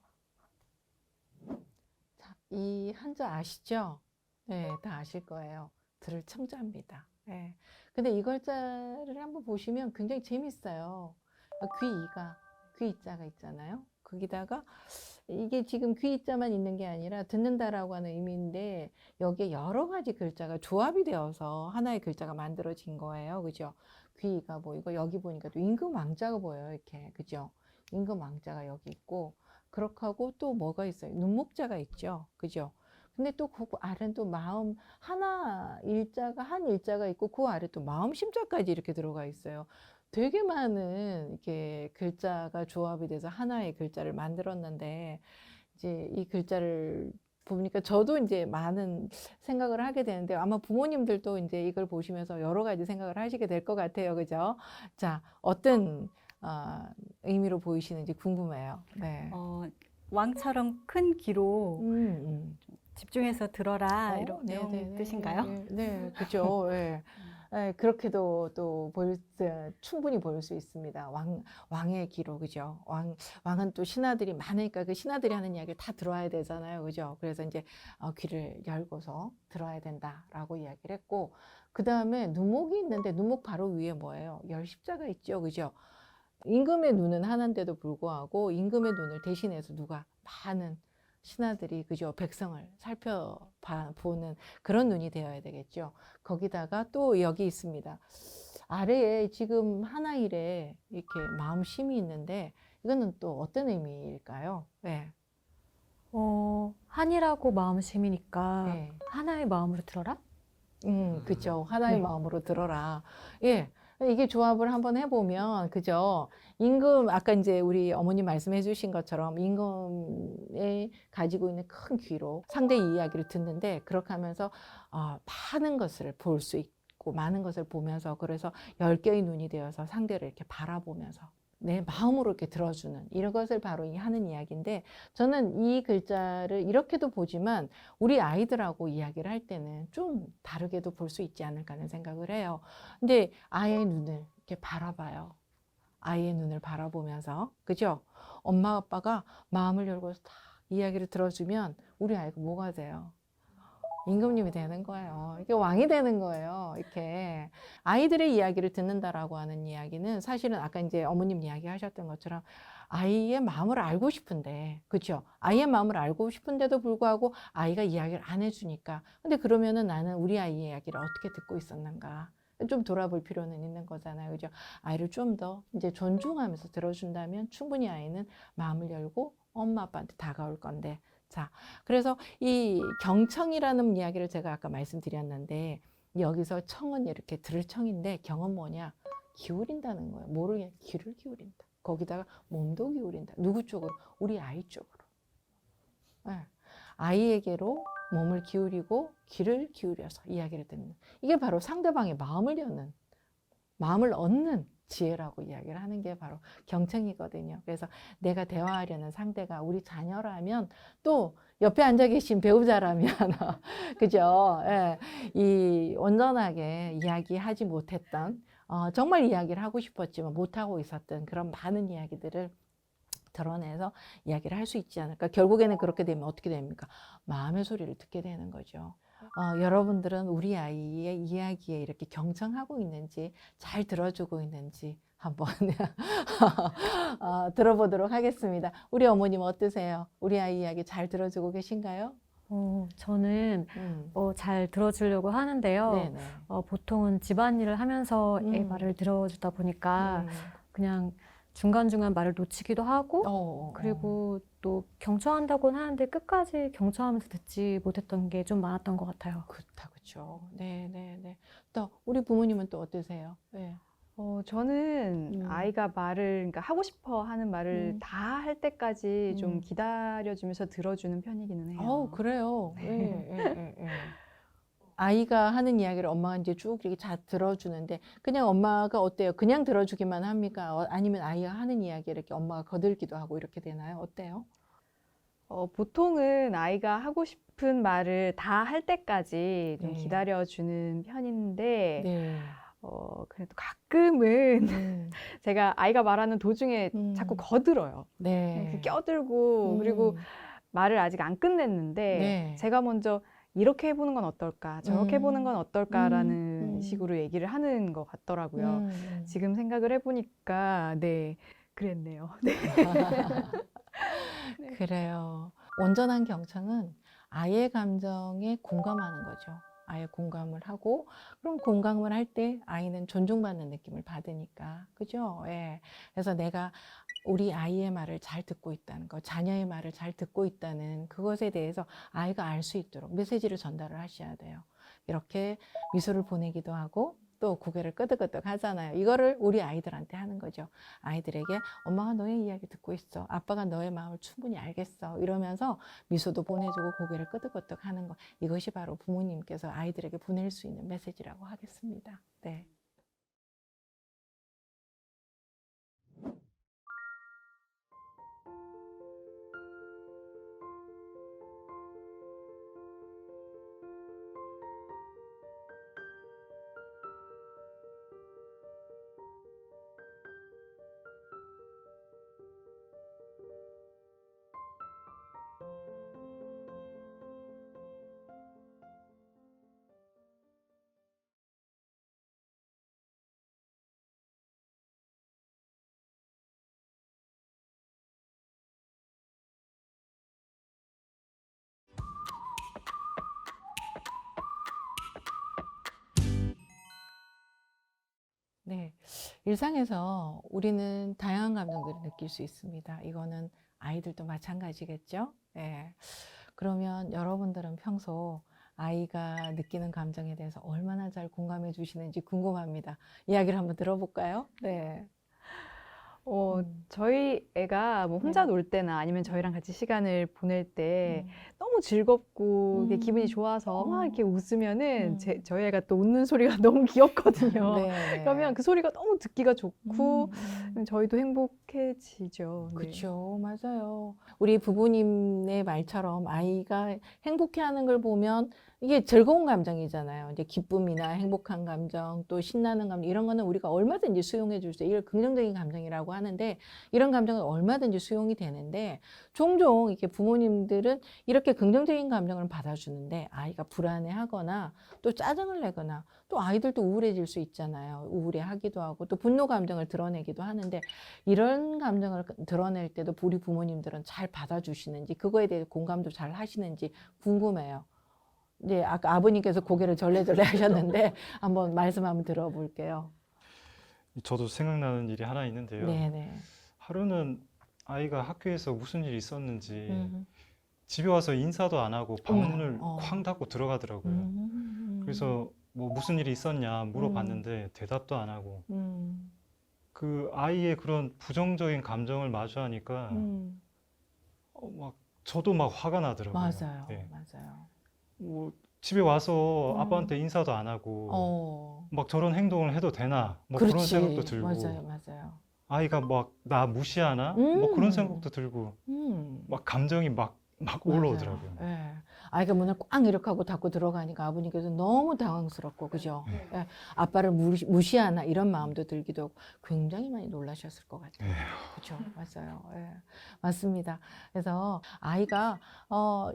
자, 이 한자 아시죠? 네, 다 아실 거예요. 들을 청자입니다. 네. 근데 이 글자를 한번 보시면 굉장히 재밌어요. 귀자가 있잖아요. 거기다가 이게 지금 귀자만 있는 게 아니라 듣는다라고 하는 의미인데 여기에 여러 가지 글자가 조합이 되어서 하나의 글자가 만들어진 거예요. 그죠? 귀가 보이고 여기 보니까 또 임금왕자가 보여요. 이렇게. 그죠? 임금왕자가 여기 있고 그렇게 하고 또 뭐가 있어요? 눈목자가 있죠. 그죠? 근데 또 그 아래는 또 마음 하나 일자가 한 일자가 있고 그 아래 또 마음 심자까지 이렇게 들어가 있어요. 되게 많은 이렇게 글자가 조합이 돼서 하나의 글자를 만들었는데 이제 이 글자를 보니까 저도 이제 많은 생각을 하게 되는데 아마 부모님들도 이제 이걸 보시면서 여러 가지 생각을 하시게 될 것 같아요. 그죠? 자, 어떤 의미로 보이시는지 궁금해요. 네. 왕처럼 큰 귀로 집중해서 들어라 이런 네네네. 뜻인가요? 네, 그죠. 예. 예, 그렇게도 또 충분히 보일 수 있습니다. 왕의 귀로, 그죠? 왕은 또 신하들이 많으니까 그 신하들이 하는 이야기를 다 들어야 되잖아요. 그죠? 그래서 이제 귀를 열고서 들어야 된다라고 이야기를 했고, 그 다음에 눈목이 있는데 눈목 바로 위에 뭐예요? 열십자가 있죠. 그죠? 임금의 눈은 하나인데도 불구하고 임금의 눈을 대신해서 누가 많은 신하들이 그죠 백성을 살펴보는 그런 눈이 되어야 되겠죠. 거기다가 또 여기 있습니다. 아래에 지금 하나일에 이렇게 마음심이 있는데 이거는 또 어떤 의미일까요? 네. 한이라고 마음심이니까 네. 하나의 마음으로 들어라? 그죠. 하나의 네. 마음으로 들어라. 예. 이게 조합을 한번 해보면, 그죠? 임금, 아까 이제 우리 어머니 말씀해 주신 것처럼 임금에 가지고 있는 큰 귀로 상대 이야기를 듣는데, 그렇게 하면서, 많은 것을 볼 수 있고, 많은 것을 보면서, 그래서 10개의 눈이 되어서 상대를 이렇게 바라보면서, 내 마음으로 이렇게 들어주는 이런 것을 바로 하는 이야기인데 저는 이 글자를 이렇게도 보지만 우리 아이들하고 이야기를 할 때는 좀 다르게도 볼 수 있지 않을까 하는 생각을 해요. 근데 아이의 눈을 이렇게 바라봐요. 아이의 눈을 바라보면서 그죠? 엄마 아빠가 마음을 열고 다 이야기를 들어주면 우리 아이가 뭐가 돼요? 임금님이 되는 거예요. 이게 왕이 되는 거예요. 이렇게 아이들의 이야기를 듣는다라고 하는 이야기는 사실은 아까 이제 어머님 이야기 하셨던 것처럼 아이의 마음을 알고 싶은데, 그렇죠? 아이의 마음을 알고 싶은데도 불구하고 아이가 이야기를 안 해주니까. 근데 그러면은 나는 우리 아이의 이야기를 어떻게 듣고 있었는가? 좀 돌아볼 필요는 있는 거잖아요. 그죠? 아이를 좀 더 이제 존중하면서 들어준다면 충분히 아이는 마음을 열고 엄마 아빠한테 다가올 건데. 자, 그래서 이 경청이라는 이야기를 제가 아까 말씀드렸는데 여기서 청은 이렇게 들을 청인데 경은 뭐냐? 기울인다는 거예요. 뭐를 귀를 기울인다. 거기다가 몸도 기울인다. 누구 쪽으로? 우리 아이 쪽으로. 네. 아이에게로 몸을 기울이고 귀를 기울여서 이야기를 듣는. 이게 바로 상대방의 마음을 여는, 마음을 얻는 지혜라고 이야기를 하는 게 바로 경청이거든요. 그래서 내가 대화하려는 상대가 우리 자녀라면 또 옆에 앉아 계신 배우자라면 그죠? 예, 이 온전하게 이야기하지 못했던 정말 이야기를 하고 싶었지만 못하고 있었던 그런 많은 이야기들을 드러내서 이야기를 할 수 있지 않을까. 결국에는 그렇게 되면 어떻게 됩니까? 마음의 소리를 듣게 되는 거죠. 여러분들은 우리 아이의 이야기에 이렇게 경청하고 있는지 잘 들어주고 있는지 한번 들어보도록 하겠습니다. 우리 어머님 어떠세요? 우리 아이 이야기 잘 들어주고 계신가요? 저는 잘 들어주려고 하는데요. 네네. 보통은 집안일을 하면서 애 말을 들어주다 보니까 그냥 중간중간 말을 놓치기도 하고 그리고 또 경청한다고는 하는데 끝까지 경청하면서 듣지 못했던 게 좀 많았던 것 같아요. 그렇죠. 네네네. 또 우리 부모님은 또 어떠세요? 네. 저는 아이가 말을, 그러니까 하고 싶어 하는 말을 다 할 때까지 좀 기다려주면서 들어주는 편이기는 해요. 그래요. 네. 예. 아이가 하는 이야기를 엄마가 이제 쭉 이렇게 잘 들어주는데 그냥 엄마가 어때요? 그냥 들어주기만 합니까? 아니면 아이가 하는 이야기를 이렇게 엄마가 거들기도 하고 이렇게 되나요? 어때요? 보통은 아이가 하고 싶은 말을 다 할 때까지 좀 네. 기다려주는 편인데 네. 그래도 가끔은 제가 아이가 말하는 도중에 자꾸 거들어요. 네. 껴들고 그리고 말을 아직 안 끝냈는데 네. 제가 먼저 이렇게 해보는 건 어떨까, 저렇게 해보는 건 어떨까라는 식으로 얘기를 하는 것 같더라고요. 지금 생각을 해보니까 네, 그랬네요. 네. 그래요. 온전한 경청은 아이의 감정에 공감하는 거죠. 아예 공감을 하고 그럼 공감을 할 때 아이는 존중받는 느낌을 받으니까 그죠? 예. 그래서 내가 우리 아이의 말을 잘 듣고 있다는 것, 자녀의 말을 잘 듣고 있다는 그것에 대해서 아이가 알 수 있도록 메시지를 전달을 하셔야 돼요. 이렇게 미소를 보내기도 하고 또 고개를 끄덕끄덕 하잖아요. 이거를 우리 아이들한테 하는 거죠. 아이들에게 엄마가 너의 이야기 듣고 있어. 아빠가 너의 마음을 충분히 알겠어. 이러면서 미소도 보내주고 고개를 끄덕끄덕 하는 거. 이것이 바로 부모님께서 아이들에게 보낼 수 있는 메시지라고 하겠습니다. 네. 네, 일상에서 우리는 다양한 감정들을 느낄 수 있습니다. 이거는 아이들도 마찬가지겠죠? 네. 그러면 여러분들은 평소 아이가 느끼는 감정에 대해서 얼마나 잘 공감해 주시는지 궁금합니다. 이야기를 한번 들어볼까요? 네. 저희 애가 뭐 혼자 놀 때나 아니면 저희랑 같이 시간을 보낼 때 너무 즐겁고 이게 기분이 좋아서 막 이렇게 웃으면은 저희 애가 또 웃는 소리가 너무 귀엽거든요. 네. 그러면 그 소리가 너무 듣기가 좋고 저희도 행복해지죠. 네. 그렇죠. 맞아요. 우리 부부님의 말처럼 아이가 행복해하는 걸 보면 이게 즐거운 감정이잖아요. 이제 기쁨이나 행복한 감정, 또 신나는 감정 이런 거는 우리가 얼마든지 수용해 줄 수 있어요. 이걸 긍정적인 감정이라고 하는데 이런 감정은 얼마든지 수용이 되는데 종종 이렇게 부모님들은 이렇게 긍정적인 감정을 받아주는데 아이가 불안해하거나 또 짜증을 내거나 또 아이들도 우울해질 수 있잖아요. 우울해하기도 하고 또 분노 감정을 드러내기도 하는데 이런 감정을 드러낼 때도 우리 부모님들은 잘 받아주시는지 그거에 대해 공감도 잘 하시는지 궁금해요. 이제 아까 아버님께서 고개를 절레절레 하셨는데 한번 말씀 한번 들어볼게요. 저도 생각나는 일이 하나 있는데요. 네네. 하루는 아이가 학교에서 무슨 일이 있었는지 집에 와서 인사도 안 하고 방문을 쾅 닫고 들어가더라고요. 그래서 뭐 무슨 일이 있었냐 물어봤는데 대답도 안 하고 그 아이의 그런 부정적인 감정을 마주하니까 막 저도 막 화가 나더라고요. 맞아요. 네. 맞아요. 뭐 집에 와서 아빠한테 인사도 안 하고 막 저런 행동을 해도 되나 뭐 그런 그렇지. 생각도 들고 맞아요. 맞아요. 아이가 막 나 무시하나 뭐 그런 생각도 들고 막 감정이 막 올라오더라고요. 예. 아이가 문을 꽝 이렇게 하고 닫고 들어가니까 아버님께서 너무 당황스럽고 그죠? 예. 아빠를 무시하나 이런 마음도 들기도 하고 굉장히 많이 놀라셨을 것 같아요. 그죠? 맞아요. 예. 맞습니다. 그래서 아이가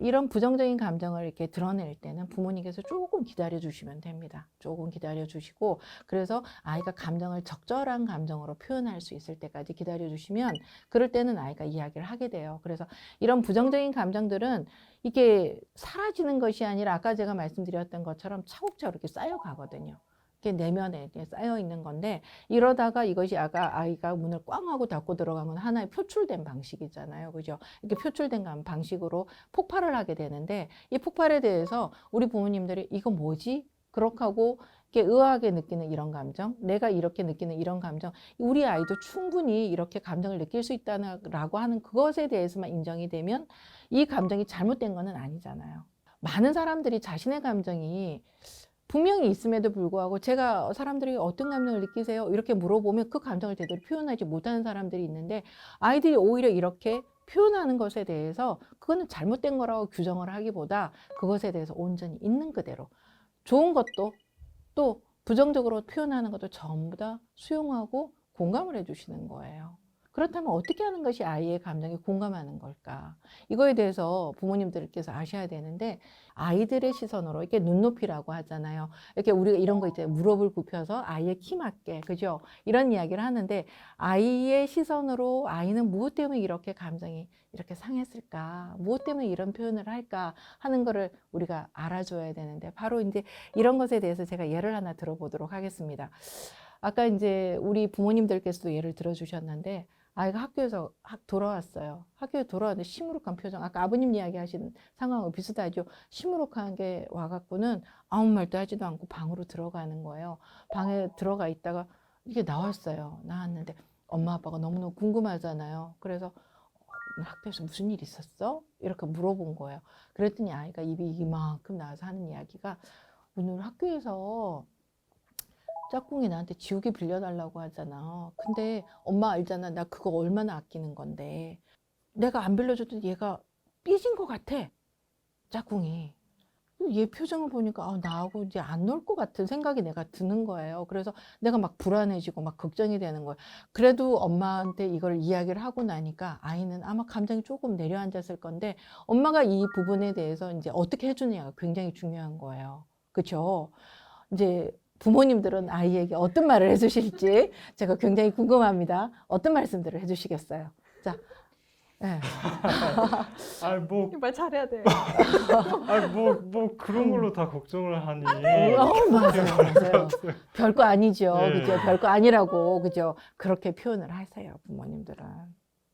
이런 부정적인 감정을 이렇게 드러낼 때는 부모님께서 조금 기다려 주시면 됩니다. 조금 기다려 주시고 그래서 아이가 감정을 적절한 감정으로 표현할 수 있을 때까지 기다려 주시면 그럴 때는 아이가 이야기를 하게 돼요. 그래서 이런 부정적인 감정들은 이게 사라지는 것이 아니라 아까 제가 말씀드렸던 것처럼 차곡차곡 이렇게 쌓여가거든요. 이게 내면에 이렇게 쌓여 있는 건데 이러다가 이것이 아이가 문을 꽝 하고 닫고 들어간 건 하나의 표출된 방식이잖아요. 그죠? 이렇게 표출된 방식으로 폭발을 하게 되는데 이 폭발에 대해서 우리 부모님들이 이거 뭐지? 그렇게 하고 이렇게 의아하게 느끼는 이런 감정, 내가 이렇게 느끼는 이런 감정, 우리 아이도 충분히 이렇게 감정을 느낄 수 있다라고 하는 그것에 대해서만 인정이 되면 이 감정이 잘못된 거는 아니잖아요. 많은 사람들이 자신의 감정이 분명히 있음에도 불구하고 제가 사람들이 어떤 감정을 느끼세요? 이렇게 물어보면 그 감정을 제대로 표현하지 못하는 사람들이 있는데 아이들이 오히려 이렇게 표현하는 것에 대해서 그거는 잘못된 거라고 규정을 하기보다 그것에 대해서 온전히 있는 그대로 좋은 것도 또 부정적으로 표현하는 것도 전부 다 수용하고 공감을 해주시는 거예요. 그렇다면 어떻게 하는 것이 아이의 감정에 공감하는 걸까? 이거에 대해서 부모님들께서 아셔야 되는데 아이들의 시선으로 이렇게 눈높이라고 하잖아요. 이렇게 우리가 이런 거 있잖아요. 무릎을 굽혀서 아이의 키 맞게 그죠? 이런 이야기를 하는데 아이의 시선으로 아이는 무엇 때문에 이렇게 감정이 이렇게 상했을까? 무엇 때문에 이런 표현을 할까? 하는 거를 우리가 알아줘야 되는데 바로 이제 이런 것에 대해서 제가 예를 하나 들어보도록 하겠습니다. 아까 이제 우리 부모님들께서도 예를 들어주셨는데 아이가 학교에서 돌아왔어요. 학교에 돌아왔는데 시무룩한 표정. 아까 아버님 이야기하신 상황하고 비슷하죠. 시무룩한 게 와갖고는 아무 말도 하지도 않고 방으로 들어가는 거예요. 방에 들어가 있다가 이게 나왔어요. 나왔는데 엄마 아빠가 너무너무 궁금하잖아요. 그래서 학교에서 무슨 일 있었어? 이렇게 물어본 거예요. 그랬더니 아이가 입이 이만큼 나와서 하는 이야기가 오늘 학교에서 짝꿍이 나한테 지우개 빌려달라고 하잖아. 근데 엄마 알잖아. 나 그거 얼마나 아끼는 건데. 내가 안 빌려줘도 얘가 삐진 것 같아. 짝꿍이. 얘 표정을 보니까 나하고 이제 안 놀 것 같은 생각이 내가 드는 거예요. 그래서 내가 막 불안해지고 막 걱정이 되는 거예요. 그래도 엄마한테 이걸 이야기를 하고 나니까 아이는 아마 감정이 조금 내려앉았을 건데 엄마가 이 부분에 대해서 이제 어떻게 해주느냐가 굉장히 중요한 거예요. 그렇죠? 이제 부모님들은 아이에게 어떤 말을 해주실지 제가 굉장히 궁금합니다. 어떤 말씀들을 해주시겠어요? 자, 네. 말 잘해야 돼. 뭐 그런 걸로 다 걱정을 하니. 맞아요. 별거 아니죠. 네. 그죠? 별거 아니라고, 그죠? 그렇게 표현을 하세요, 부모님들은.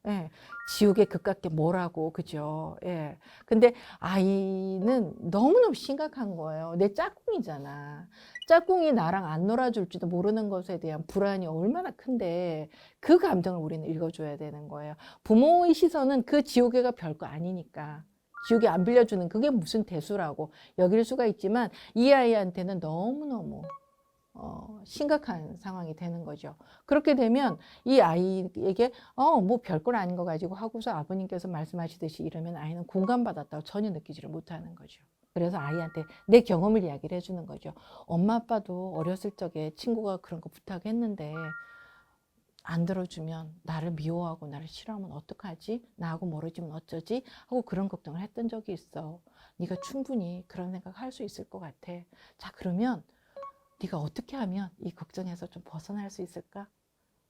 예. 지우개 그깟게 뭐라고, 그죠? 예. 근데 아이는 너무너무 심각한 거예요. 내 짝꿍이잖아. 짝꿍이 나랑 안 놀아줄지도 모르는 것에 대한 불안이 얼마나 큰데 그 감정을 우리는 읽어줘야 되는 거예요. 부모의 시선은 그 지우개가 별거 아니니까. 지우개 안 빌려주는 그게 무슨 대수라고 여길 수가 있지만 이 아이한테는 너무너무 심각한 상황이 되는 거죠. 그렇게 되면 이 아이에게 뭐 별걸 아닌 거 가지고 하고서 아버님께서 말씀하시듯이 이러면 아이는 공감받았다고 전혀 느끼지를 못하는 거죠. 그래서 아이한테 내 경험을 이야기를 해주는 거죠. 엄마 아빠도 어렸을 적에 친구가 그런 거 부탁했는데 안 들어주면 나를 미워하고 나를 싫어하면 어떡하지? 나하고 멀어지면 어쩌지? 하고 그런 걱정을 했던 적이 있어. 네가 충분히 그런 생각할 수 있을 것 같아. 자, 그러면 네가 어떻게 하면 이 걱정에서 좀 벗어날 수 있을까?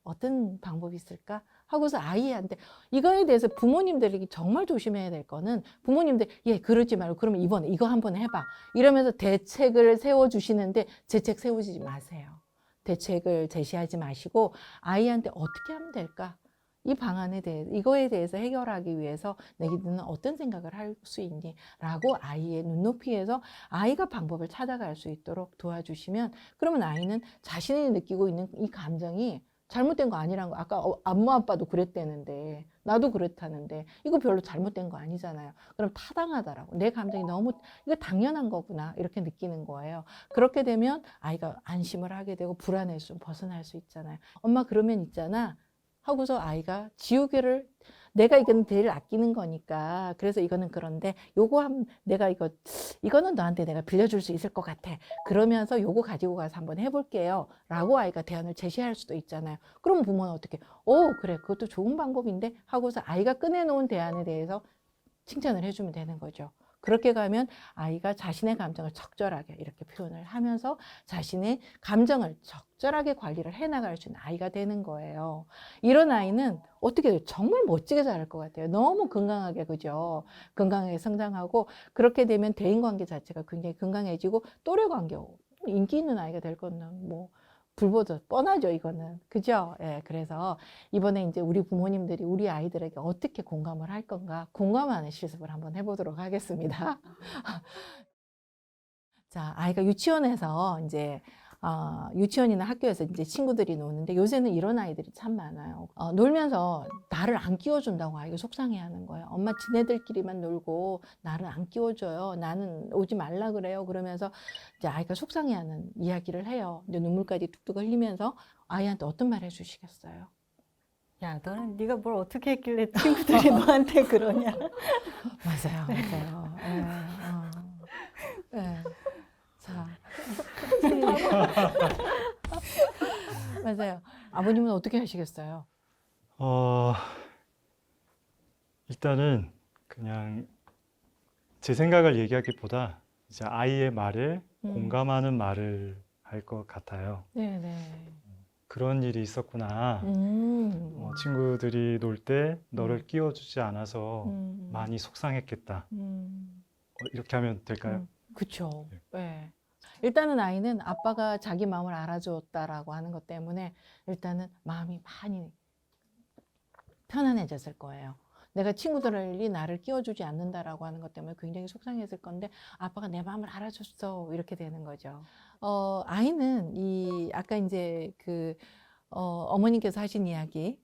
어떤 방법이 있을까? 하고서 아이한테 이거에 대해서 부모님들이 정말 조심해야 될 거는 부모님들 그러지 말고 그러면 이번에 이거 한번 해봐 이러면서 대책을 세워주시는데 대책 세우지 마세요. 대책을 제시하지 마시고 아이한테 어떻게 하면 될까? 이 방안에 대해 이거에 대해서 해결하기 위해서 너희들은 어떤 생각을 할 수 있니? 라고 아이의 눈높이에서 아이가 방법을 찾아갈 수 있도록 도와주시면 그러면 아이는 자신이 느끼고 있는 이 감정이 잘못된 거 아니란 거. 아까 엄마 아빠도 그랬다는데 나도 그렇다는데 이거 별로 잘못된 거 아니잖아요. 그럼 타당하다라고. 내 감정이 너무 이거 당연한 거구나 이렇게 느끼는 거예요. 그렇게 되면 아이가 안심을 하게 되고 불안에서 좀 벗어날 수 있잖아요. 엄마 그러면 있잖아. 하고서 아이가 지우개를 내가 이건 제일 아끼는 거니까 그래서 이거는 그런데 요거 내가 이거는 너한테 내가 빌려줄 수 있을 것 같아. 그러면서 요거 가지고 가서 한번 해볼게요. 라고 아이가 대안을 제시할 수도 있잖아요. 그럼 부모는 어떻게 그래 그것도 좋은 방법인데 하고서 아이가 꺼내놓은 대안에 대해서 칭찬을 해주면 되는 거죠. 그렇게 가면 아이가 자신의 감정을 적절하게 이렇게 표현을 하면서 자신의 감정을 적절하게 관리를 해나갈 수 있는 아이가 되는 거예요. 이런 아이는 어떻게 돼요? 정말 멋지게 자랄 것 같아요. 너무 건강하게, 그죠? 건강하게 성장하고 그렇게 되면 대인관계 자체가 굉장히 건강해지고 또래관계, 인기 있는 아이가 될 거는 뭐 불보듯 뻔하죠, 이거는. 그죠? 예, 그래서 이번에 이제 우리 부모님들이 우리 아이들에게 어떻게 공감을 할 건가 공감하는 실습을 한번 해보도록 하겠습니다. 자, 아이가 유치원에서 이제 유치원이나 학교에서 이제 친구들이 노는데 요새는 이런 아이들이 참 많아요. 놀면서 나를 안 끼워준다고 아이가 속상해하는 거예요. 엄마 지네들끼리만 놀고 나를 안 끼워줘요. 나는 오지 말라 그래요. 그러면서 이제 아이가 속상해하는 이야기를 해요. 근데 눈물까지 뚝뚝 흘리면서 아이한테 어떤 말 해주시겠어요? 야, 너는 네가 뭘 어떻게 했길래 친구들이 너한테 그러냐? 맞아요, 맞아요. 자, 맞아요. 아버님은 어떻게 하시겠어요? 일단은 그냥 제 생각을 얘기하기보다 이제 아이의 말에 공감하는 말을 할 것 같아요. 네네. 그런 일이 있었구나. 친구들이 놀 때 너를 끼워주지 않아서 많이 속상했겠다. 이렇게 하면 될까요? 그쵸. 네. 일단은 아이는 아빠가 자기 마음을 알아줬다라고 하는 것 때문에 일단은 마음이 많이 편안해졌을 거예요. 내가 친구들이 나를 끼워주지 않는다라고 하는 것 때문에 굉장히 속상했을 건데 아빠가 내 마음을 알아줬어 이렇게 되는 거죠. 아이는 아까 이제 어머님께서 하신 이야기,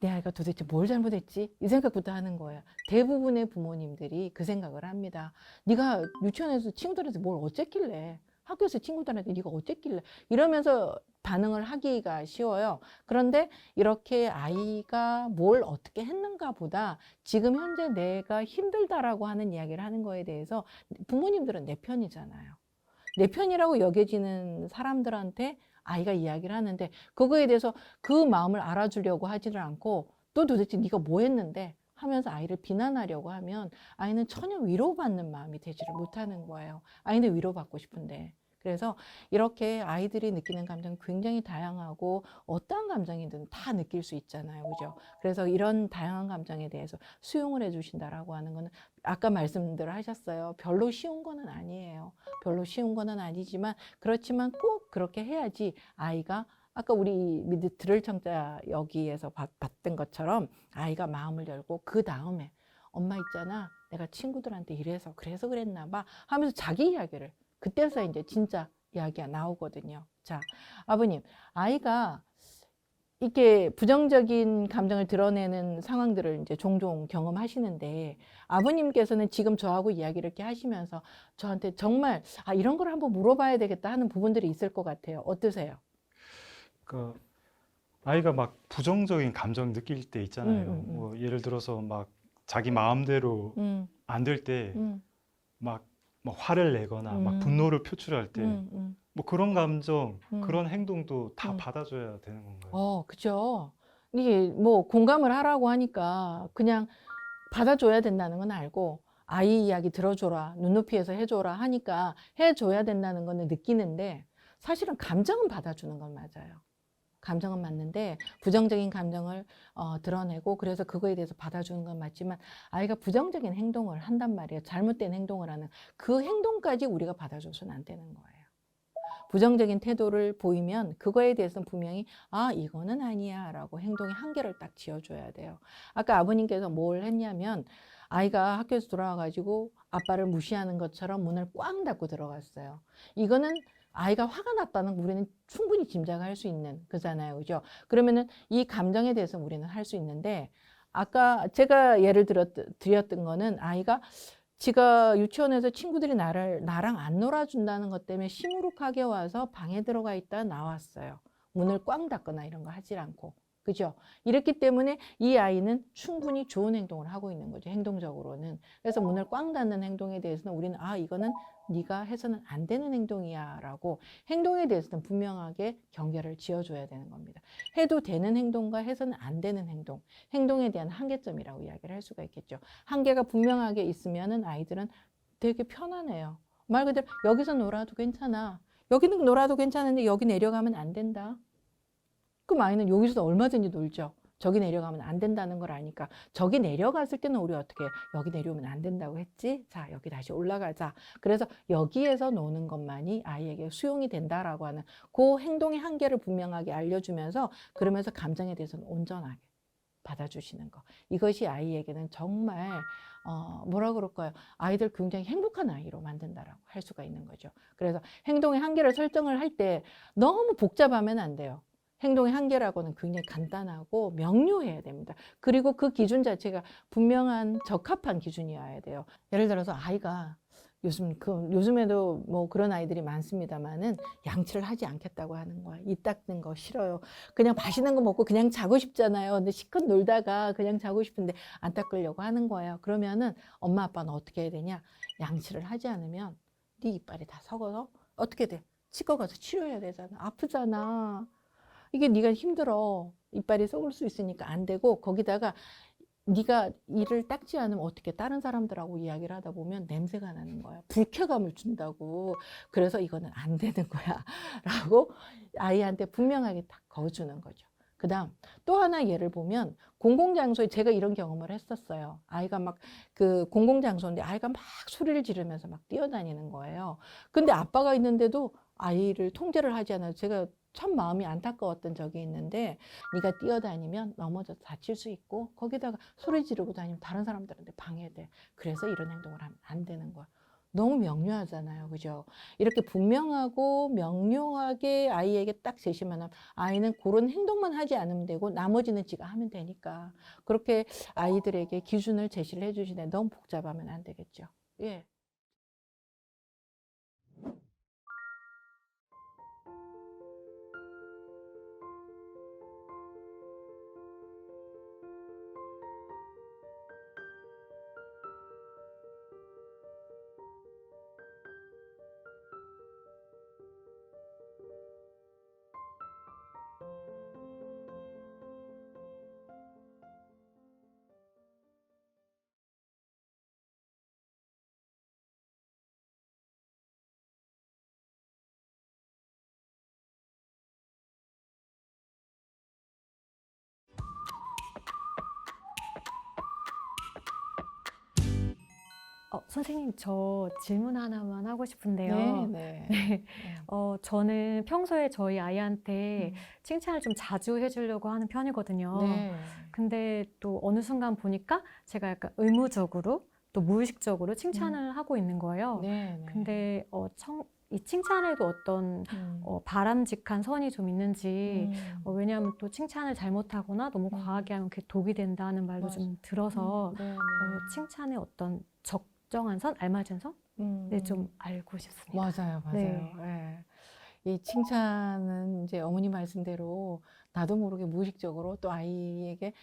내 아이가 도대체 뭘 잘못했지? 이 생각부터 하는 거예요. 대부분의 부모님들이 그 생각을 합니다. 네가 유치원에서 친구들한테 뭘 어쨌길래, 학교에서 친구들한테 네가 어쨌길래 이러면서 반응을 하기가 쉬워요. 그런데 이렇게 아이가 뭘 어떻게 했는가 보다 지금 현재 내가 힘들다라고 하는 이야기를 하는 거에 대해서 부모님들은 내 편이잖아요. 내 편이라고 여겨지는 사람들한테 아이가 이야기를 하는데 그거에 대해서 그 마음을 알아주려고 하지를 않고 또 도대체 네가 뭐 했는데 하면서 아이를 비난하려고 하면 아이는 전혀 위로받는 마음이 되지를 못하는 거예요. 아이는 위로받고 싶은데. 그래서 이렇게 아이들이 느끼는 감정이 굉장히 다양하고 어떠한 감정이든 다 느낄 수 있잖아요. 그죠? 그래서 이런 다양한 감정에 대해서 수용을 해주신다라고 하는 거는 아까 말씀들 하셨어요. 별로 쉬운 거는 아니에요. 별로 쉬운 거는 아니지만 그렇지만 꼭 그렇게 해야지 아이가 아까 우리 들을 청자 여기에서 봤던 것처럼 아이가 마음을 열고 그 다음에 엄마 있잖아. 내가 친구들한테 이래서 그래서 그랬나 봐 하면서 자기 이야기를 그때서 이제 진짜 이야기가 나오거든요. 자, 아버님, 아이가 이렇게 부정적인 감정을 드러내는 상황들을 이제 종종 경험하시는데 아버님께서는 지금 저하고 이야기를 이렇게 하시면서 저한테 정말 이런 걸 한번 물어봐야 되겠다 하는 부분들이 있을 것 같아요. 어떠세요? 그 아이가 막 부정적인 감정 느낄 때 있잖아요. 뭐 예를 들어서 막 자기 마음대로 안 될 때 막 화를 내거나 막 분노를 표출할 때 뭐 그런 감정, 그런 행동도 다 받아줘야 되는 건가요? 그죠. 이게 뭐 공감을 하라고 하니까 그냥 받아줘야 된다는 건 알고 아이 이야기 들어줘라, 눈높이에서 해줘라 하니까 해줘야 된다는 거는 느끼는데 사실은 감정은 받아주는 건 맞아요. 감정은 맞는데 부정적인 감정을 드러내고 그래서 그거에 대해서 받아주는 건 맞지만 아이가 부정적인 행동을 한단 말이에요. 잘못된 행동을 하는 그 행동까지 우리가 받아줘서는 안 되는 거예요. 부정적인 태도를 보이면 그거에 대해서는 분명히 이거는 아니야 라고 행동의 한계를 딱 지어줘야 돼요. 아까 아버님께서 뭘 했냐면 아이가 학교에서 돌아와가지고 아빠를 무시하는 것처럼 문을 꽝 닫고 들어갔어요. 이거는 아이가 화가 났다는 거 우리는 충분히 짐작할 수 있는 거잖아요. 그죠? 그러면은 이 감정에 대해서 우리는 할 수 있는데 아까 제가 예를 드렸던 거는 아이가 지가 유치원에서 친구들이 나랑 안 놀아준다는 것 때문에 시무룩하게 와서 방에 들어가 있다 나왔어요. 문을 꽝 닫거나 이런 거 하질 않고. 그죠? 이렇기 때문에 이 아이는 충분히 좋은 행동을 하고 있는 거죠. 행동적으로는. 그래서 문을 꽝 닫는 행동에 대해서는 우리는 이거는 네가 해서는 안 되는 행동이야 라고 행동에 대해서는 분명하게 경계를 지어줘야 되는 겁니다. 해도 되는 행동과 해서는 안 되는 행동, 행동에 대한 한계점이라고 이야기를 할 수가 있겠죠. 한계가 분명하게 있으면은 아이들은 되게 편안해요. 말 그대로 여기서 놀아도 괜찮아. 여기는 놀아도 괜찮은데 여기 내려가면 안 된다. 그럼 아이는 여기서도 얼마든지 놀죠. 저기 내려가면 안 된다는 걸 아니까 저기 내려갔을 때는 우리 어떻게 여기 내려오면 안 된다고 했지? 자, 여기 다시 올라가자. 그래서 여기에서 노는 것만이 아이에게 수용이 된다라고 하는 그 행동의 한계를 분명하게 알려주면서 그러면서 감정에 대해서는 온전하게 받아주시는 거. 이것이 아이에게는 정말 뭐라 그럴까요? 아이들 굉장히 행복한 아이로 만든다라고 할 수가 있는 거죠. 그래서 행동의 한계를 설정을 할 때 너무 복잡하면 안 돼요. 행동의 한계라고는 굉장히 간단하고 명료해야 됩니다. 그리고 그 기준 자체가 분명한 적합한 기준이어야 돼요. 예를 들어서 아이가 요즘에도 뭐 그런 아이들이 많습니다만은 양치를 하지 않겠다고 하는 거야. 이 닦는 거 싫어요. 그냥 맛있는 거 먹고 그냥 자고 싶잖아요. 근데 실컷 놀다가 그냥 자고 싶은데 안 닦으려고 하는 거예요. 그러면은 엄마 아빠는 어떻게 해야 되냐? 양치를 하지 않으면 네 이빨이 다 썩어서 어떻게 돼? 치과 가서 치료해야 되잖아. 아프잖아. 이게 네가 힘들어. 이빨이 썩을 수 있으니까 안 되고 거기다가 네가 이를 닦지 않으면 어떻게 다른 사람들하고 이야기를 하다 보면 냄새가 나는 거야. 불쾌감을 준다고. 그래서 이거는 안 되는 거야. 라고 아이한테 분명하게 딱 거주는 거죠. 그 다음 또 하나 예를 보면 공공장소에 제가 이런 경험을 했었어요. 아이가 막 그 공공장소인데 아이가 막 소리를 지르면서 막 뛰어다니는 거예요. 근데 아빠가 있는데도 아이를 통제를 하지 않아서 제가 참 마음이 안타까웠던 적이 있는데 네가 뛰어다니면 넘어져서 다칠 수 있고 거기다가 소리 지르고 다니면 다른 사람들한테 방해돼. 그래서 이런 행동을 하면 안 되는 거야. 너무 명료하잖아요. 그죠? 이렇게 분명하고 명료하게 아이에게 딱 제시만 하면 아이는 그런 행동만 하지 않으면 되고 나머지는 지가 하면 되니까 그렇게 아이들에게 기준을 제시를 해주시는데 너무 복잡하면 안 되겠죠. 예. 선생님, 저 질문 하나만 하고 싶은데요. 네. 네. 저는 평소에 저희 아이한테 칭찬을 좀 자주 해주려고 하는 편이거든요. 네. 근데 또 어느 순간 보니까 제가 약간 의무적으로 또 무의식적으로 칭찬을 하고 있는 거예요. 네. 근데 이 칭찬에도 어떤 바람직한 선이 좀 있는지, 왜냐하면 또 칭찬을 잘못하거나 너무 과하게 하면 그게 독이 된다는 말도 좀 들어서 칭찬의 어떤 적정한 선, 알맞은 선? 네, 좀 알고 싶습니다. 맞아요. 네. 예. 이 칭찬은 이제 어머니 말씀대로 나도 모르게 무의식적으로 또 아이에게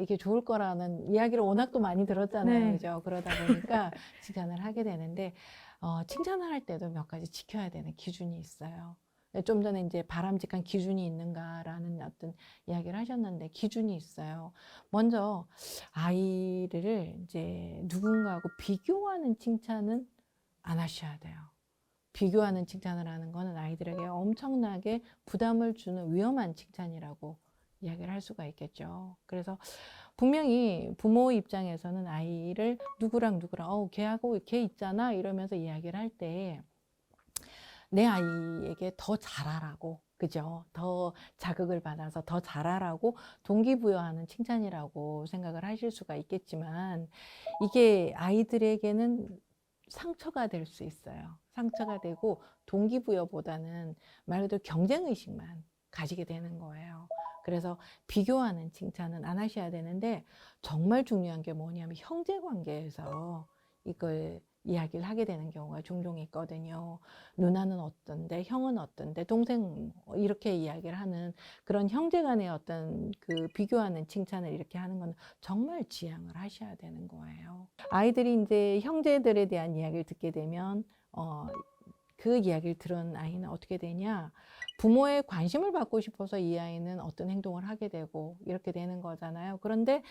이게 좋을 거라는 이야기를 워낙 또 많이 들었잖아요. 네. 그죠? 그러다 보니까 칭찬을 하게 되는데, 칭찬을 할 때도 몇 가지 지켜야 되는 기준이 있어요. 좀 전에 이제 바람직한 기준이 있는가라는 어떤 이야기를 하셨는데 기준이 있어요. 먼저 아이를 이제 누군가하고 비교하는 칭찬은 안 하셔야 돼요. 비교하는 칭찬을 하는 거는 아이들에게 엄청나게 부담을 주는 위험한 칭찬이라고 이야기를 할 수가 있겠죠. 그래서 분명히 부모 입장에서는 아이를 누구랑 걔하고 걔 있잖아 이러면서 이야기를 할 때 내 아이에게 더 잘하라고, 그죠? 더 자극을 받아서 더 잘하라고 동기부여하는 칭찬이라고 생각을 하실 수가 있겠지만 이게 아이들에게는 상처가 될 수 있어요. 상처가 되고 동기부여보다는 말 그대로 경쟁의식만 가지게 되는 거예요. 그래서 비교하는 칭찬은 안 하셔야 되는데 정말 중요한 게 뭐냐면 형제관계에서 이걸 이야기를 하게 되는 경우가 종종 있거든요. 누나는 어떤데, 형은 어떤데, 동생 이렇게 이야기를 하는 그런 형제간의 어떤 그 비교하는 칭찬을 이렇게 하는 건 정말 지양을 하셔야 되는 거예요. 아이들이 이제 형제들에 대한 이야기를 듣게 되면 그 이야기를 들은 아이는 어떻게 되냐? 부모의 관심을 받고 싶어서 이 아이는 어떤 행동을 하게 되고 이렇게 되는 거잖아요. 그런데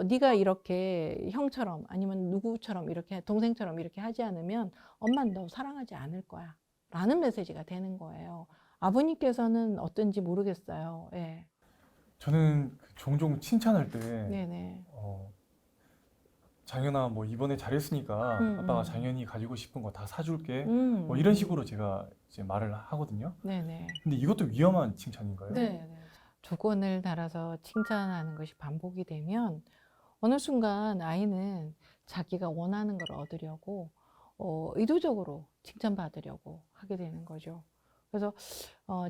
네가 이렇게 형처럼 아니면 누구처럼 이렇게 동생처럼 이렇게 하지 않으면 엄마는 너 사랑하지 않을 거야 라는 메시지가 되는 거예요. 아버님께서는 어떤지 모르겠어요. 예. 저는 종종 칭찬할 때 네네. 장현아 뭐 이번에 잘했으니까 아빠가 장현이 가지고 싶은 거 다 사줄게 음. 뭐 이런 식으로 제가 이제 말을 하거든요. 네네. 근데 이것도 위험한 칭찬인가요? 네. 조건을 달아서 칭찬하는 것이 반복이 되면 어느 순간 아이는 자기가 원하는 걸 얻으려고 의도적으로 칭찬받으려고 하게 되는 거죠. 그래서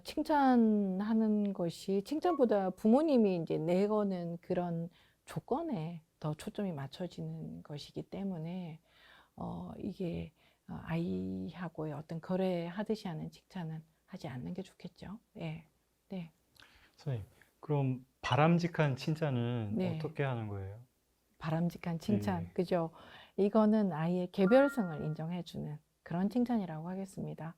칭찬하는 것이 칭찬보다 부모님이 이제 내거는 그런 조건에 더 초점이 맞춰지는 것이기 때문에 이게 아이하고의 어떤 거래하듯이 하는 칭찬은 하지 않는 게 좋겠죠. 예. 네. 선생님, 그럼 바람직한 칭찬은 네. 어떻게 하는 거예요? 바람직한 칭찬, 네. 그죠? 이거는 아이의 개별성을 인정해주는 그런 칭찬이라고 하겠습니다.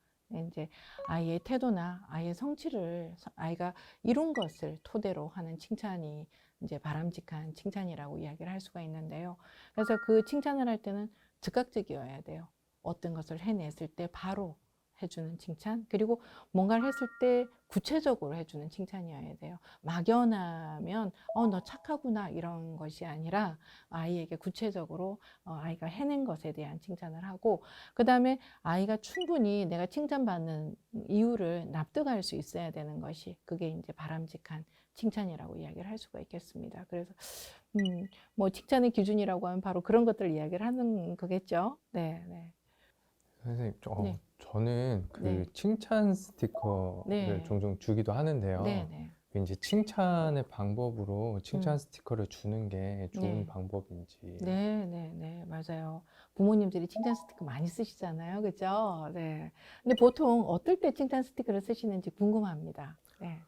이제 아이의 태도나 아이의 성취를 아이가 이룬 것을 토대로 하는 칭찬이 이제 바람직한 칭찬이라고 이야기를 할 수가 있는데요. 그래서 그 칭찬을 할 때는 즉각적이어야 돼요. 어떤 것을 해냈을 때 바로 해주는 칭찬, 그리고 뭔가를 했을 때 구체적으로 해주는 칭찬이어야 돼요. 막연하면 너 착하구나 이런 것이 아니라 아이에게 구체적으로 아이가 해낸 것에 대한 칭찬을 하고, 그 다음에 아이가 충분히 내가 칭찬받는 이유를 납득할 수 있어야 되는 것이, 그게 이제 바람직한 칭찬이라고 이야기를 할 수가 있겠습니다. 그래서 뭐 칭찬의 기준이라고 하면 바로 그런 것들을 이야기를 하는 거겠죠. 네, 네. 선생님, 네. 저는 그 네. 칭찬 스티커를 네. 종종 주기도 하는데요. 네, 네. 이제 칭찬의 방법으로 칭찬 스티커를 주는 게 좋은 네. 방법인지. 네, 네, 네, 맞아요. 부모님들이 칭찬 스티커 많이 쓰시잖아요, 그죠? 네. 근데 보통 어떨 때 칭찬 스티커를 쓰시는지 궁금합니다. 네.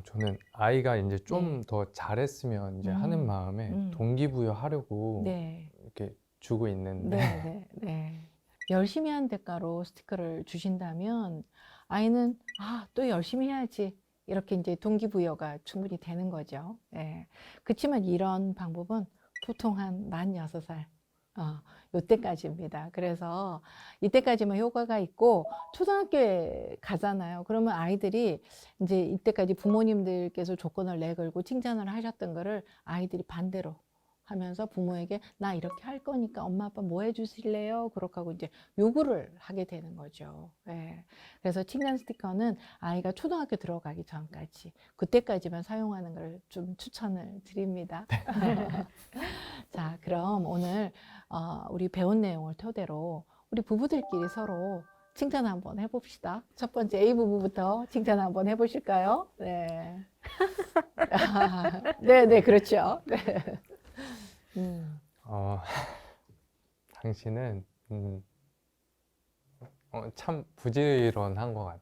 저는 아이가 이제 좀 네. 더 잘했으면 이제 하는 마음에 동기부여하려고 네. 이렇게 주고 있는데. 네, 네, 네. 열심히 한 대가로 스티커를 주신다면 아이는 또 열심히 해야지, 이렇게 이제 동기부여가 충분히 되는 거죠. 예. 그렇지만 이런 방법은 보통 한 만 6살 요때까지입니다. 그래서 이때까지만 효과가 있고, 초등학교에 가잖아요. 그러면 아이들이 이제 이때까지 부모님들께서 조건을 내걸고 칭찬을 하셨던 거를 아이들이 반대로 하면서 부모에게 나 이렇게 할 거니까 엄마 아빠 뭐 해주실래요? 그렇게 하고 이제 요구를 하게 되는 거죠. 예. 그래서 칭찬 스티커는 아이가 초등학교 들어가기 전까지, 그때까지만 사용하는 걸 좀 추천을 드립니다. 자, 그럼 오늘 우리 배운 내용을 토대로 우리 부부들끼리 서로 칭찬 한번 해봅시다. 첫 번째 A 부부부터 칭찬 한번 해보실까요? 네. 네, 네, 그렇죠. 네. 당신은 참 부지런한 것 같아.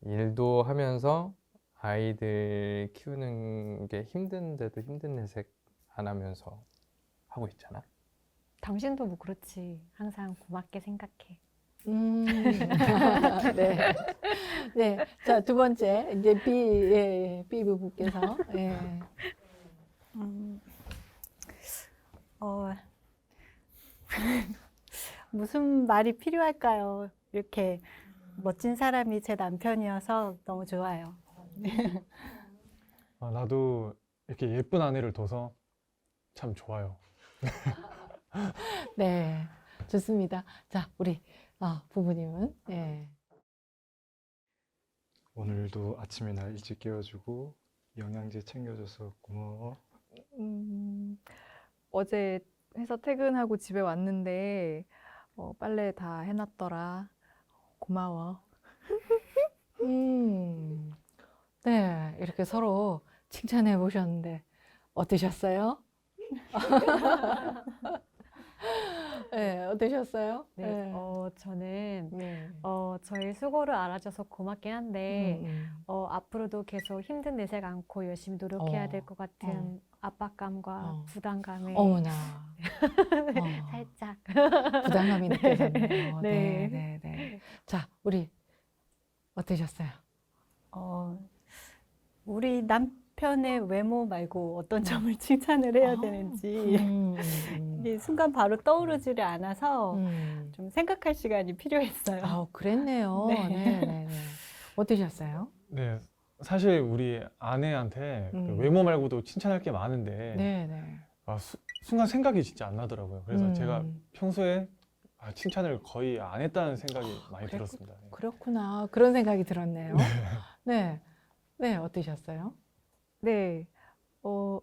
일도 하면서 아이들 키우는 게 힘든데도 힘든 내색 안 하면서 하고 있잖아. 당신도 뭐 그렇지. 항상 고맙게 생각해. 네. 네. 자, 두 번째, 이제 B 부부께서. 예. 무슨 말이 필요할까요? 이렇게 멋진 사람이 제 남편이어서 너무 좋아요. 나도 이렇게 예쁜 아내를 둬서 참 좋아요. 네. 좋습니다. 자, 우리 부부님은. 예. 오늘도 아침에 날 일찍 깨워주고 영양제 챙겨줘서 고마워. 어제 회사 퇴근하고 집에 왔는데 빨래 다 해놨더라. 고마워. 네, 이렇게 서로 칭찬해 보셨는데 어떠셨어요? 네, 어떠셨어요? 네, 네. 저는 네. 저희 수고를 알아줘서 고맙긴 한데 앞으로도 계속 힘든 내색 않고 열심히 노력해야 될 것 같은 압박감과 부담감에 어머나. 살짝 부담감이 느껴졌네요. 네. 네, 네. 자, 우리 어떠셨어요? 우리 남편의 외모 말고 어떤 점을 칭찬을 해야 되는지 이게 순간 바로 떠오르지를 않아서 좀 생각할 시간이 필요했어요. 그랬네요. 네. 네, 네, 네. 어떠셨어요? 네, 사실 우리 아내한테 그 외모 말고도 칭찬할 게 많은데 네, 네. 순간 생각이 진짜 안 나더라고요. 그래서 제가 음. 평소에 칭찬을 거의 안 했다는 생각이 많이 들었습니다. 네. 그렇구나. 그런 생각이 들었네요. 네. 네, 어떠셨어요? 네.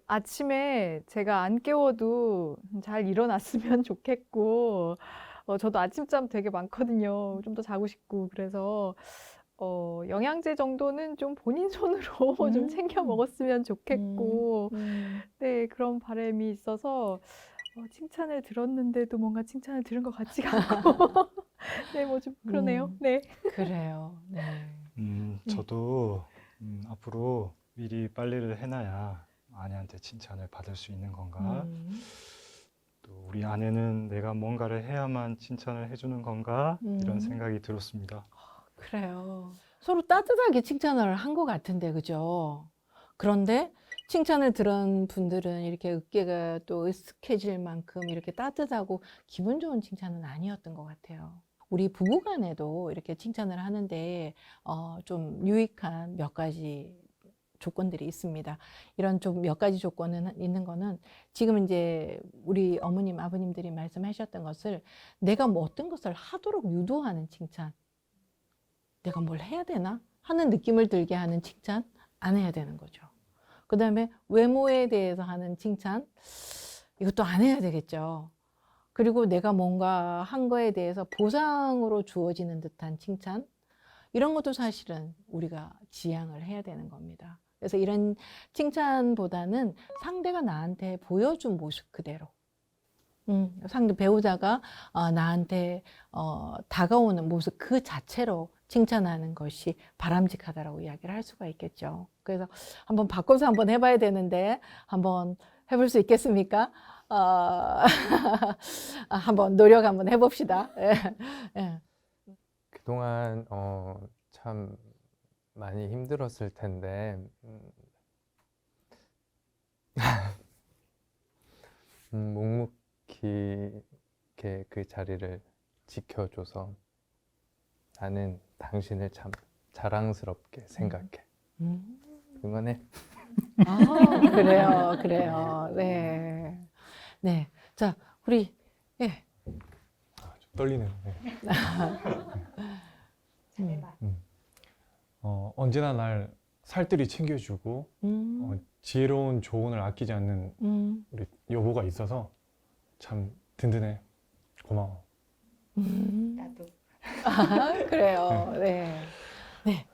아침에 제가 안 깨워도 잘 일어났으면 좋겠고, 저도 아침잠 되게 많거든요. 좀 더 자고 싶고. 그래서, 영양제 정도는 좀 본인 손으로 좀 챙겨 먹었으면 좋겠고, 네, 그런 바람이 있어서, 칭찬을 들었는데도 뭔가 칭찬을 들은 것 같지가 않고, 네, 뭐 좀 그러네요. 네. 그래요. 네. 저도 앞으로 미리 빨래를 해놔야 아내한테 칭찬을 받을 수 있는 건가? 또 우리 아내는 내가 뭔가를 해야만 칭찬을 해주는 건가? 이런 생각이 들었습니다. 그래요. 서로 따뜻하게 칭찬을 한 것 같은데, 그죠? 그런데 칭찬을 들은 분들은 이렇게 어깨가 또 으쓱해질 만큼 이렇게 따뜻하고 기분 좋은 칭찬은 아니었던 것 같아요. 우리 부부간에도 이렇게 칭찬을 하는데 좀 유익한 몇 가지 조건들이 있습니다. 이런 좀 몇 가지 조건은 있는 거는 지금 이제 우리 어머님, 아버님들이 말씀하셨던 것을 내가 뭐 어떤 것을 하도록 유도하는 칭찬, 내가 뭘 해야 되나 하는 느낌을 들게 하는 칭찬 안 해야 되는 거죠. 그 다음에 외모에 대해서 하는 칭찬, 이것도 안 해야 되겠죠. 그리고 내가 뭔가 한 거에 대해서 보상으로 주어지는 듯한 칭찬, 이런 것도 사실은 우리가 지양을 해야 되는 겁니다. 그래서 이런 칭찬보다는 상대가 나한테 보여준 모습 그대로, 상대 배우자가 나한테 다가오는 모습 그 자체로 칭찬하는 것이 바람직하다라고 이야기를 할 수가 있겠죠. 그래서 한번 바꿔서 한번 해봐야 되는데 한번 해볼 수 있겠습니까? 한번 노력 한번 해봅시다. 예. 예. 그동안 참 많이 힘들었을 텐데 묵묵히 이렇게 그 자리를 지켜줘서 나는 당신을 참 자랑스럽게 생각해. 응원해. 그래요, 그래요. 네. 네. 자, 우리, 예. 좀 떨리네요. 네. 언제나 날 살뜰히 챙겨주고 지혜로운 조언을 아끼지 않는 우리 여보가 있어서 참 든든해. 고마워. 나도. 그래요. 네. 네.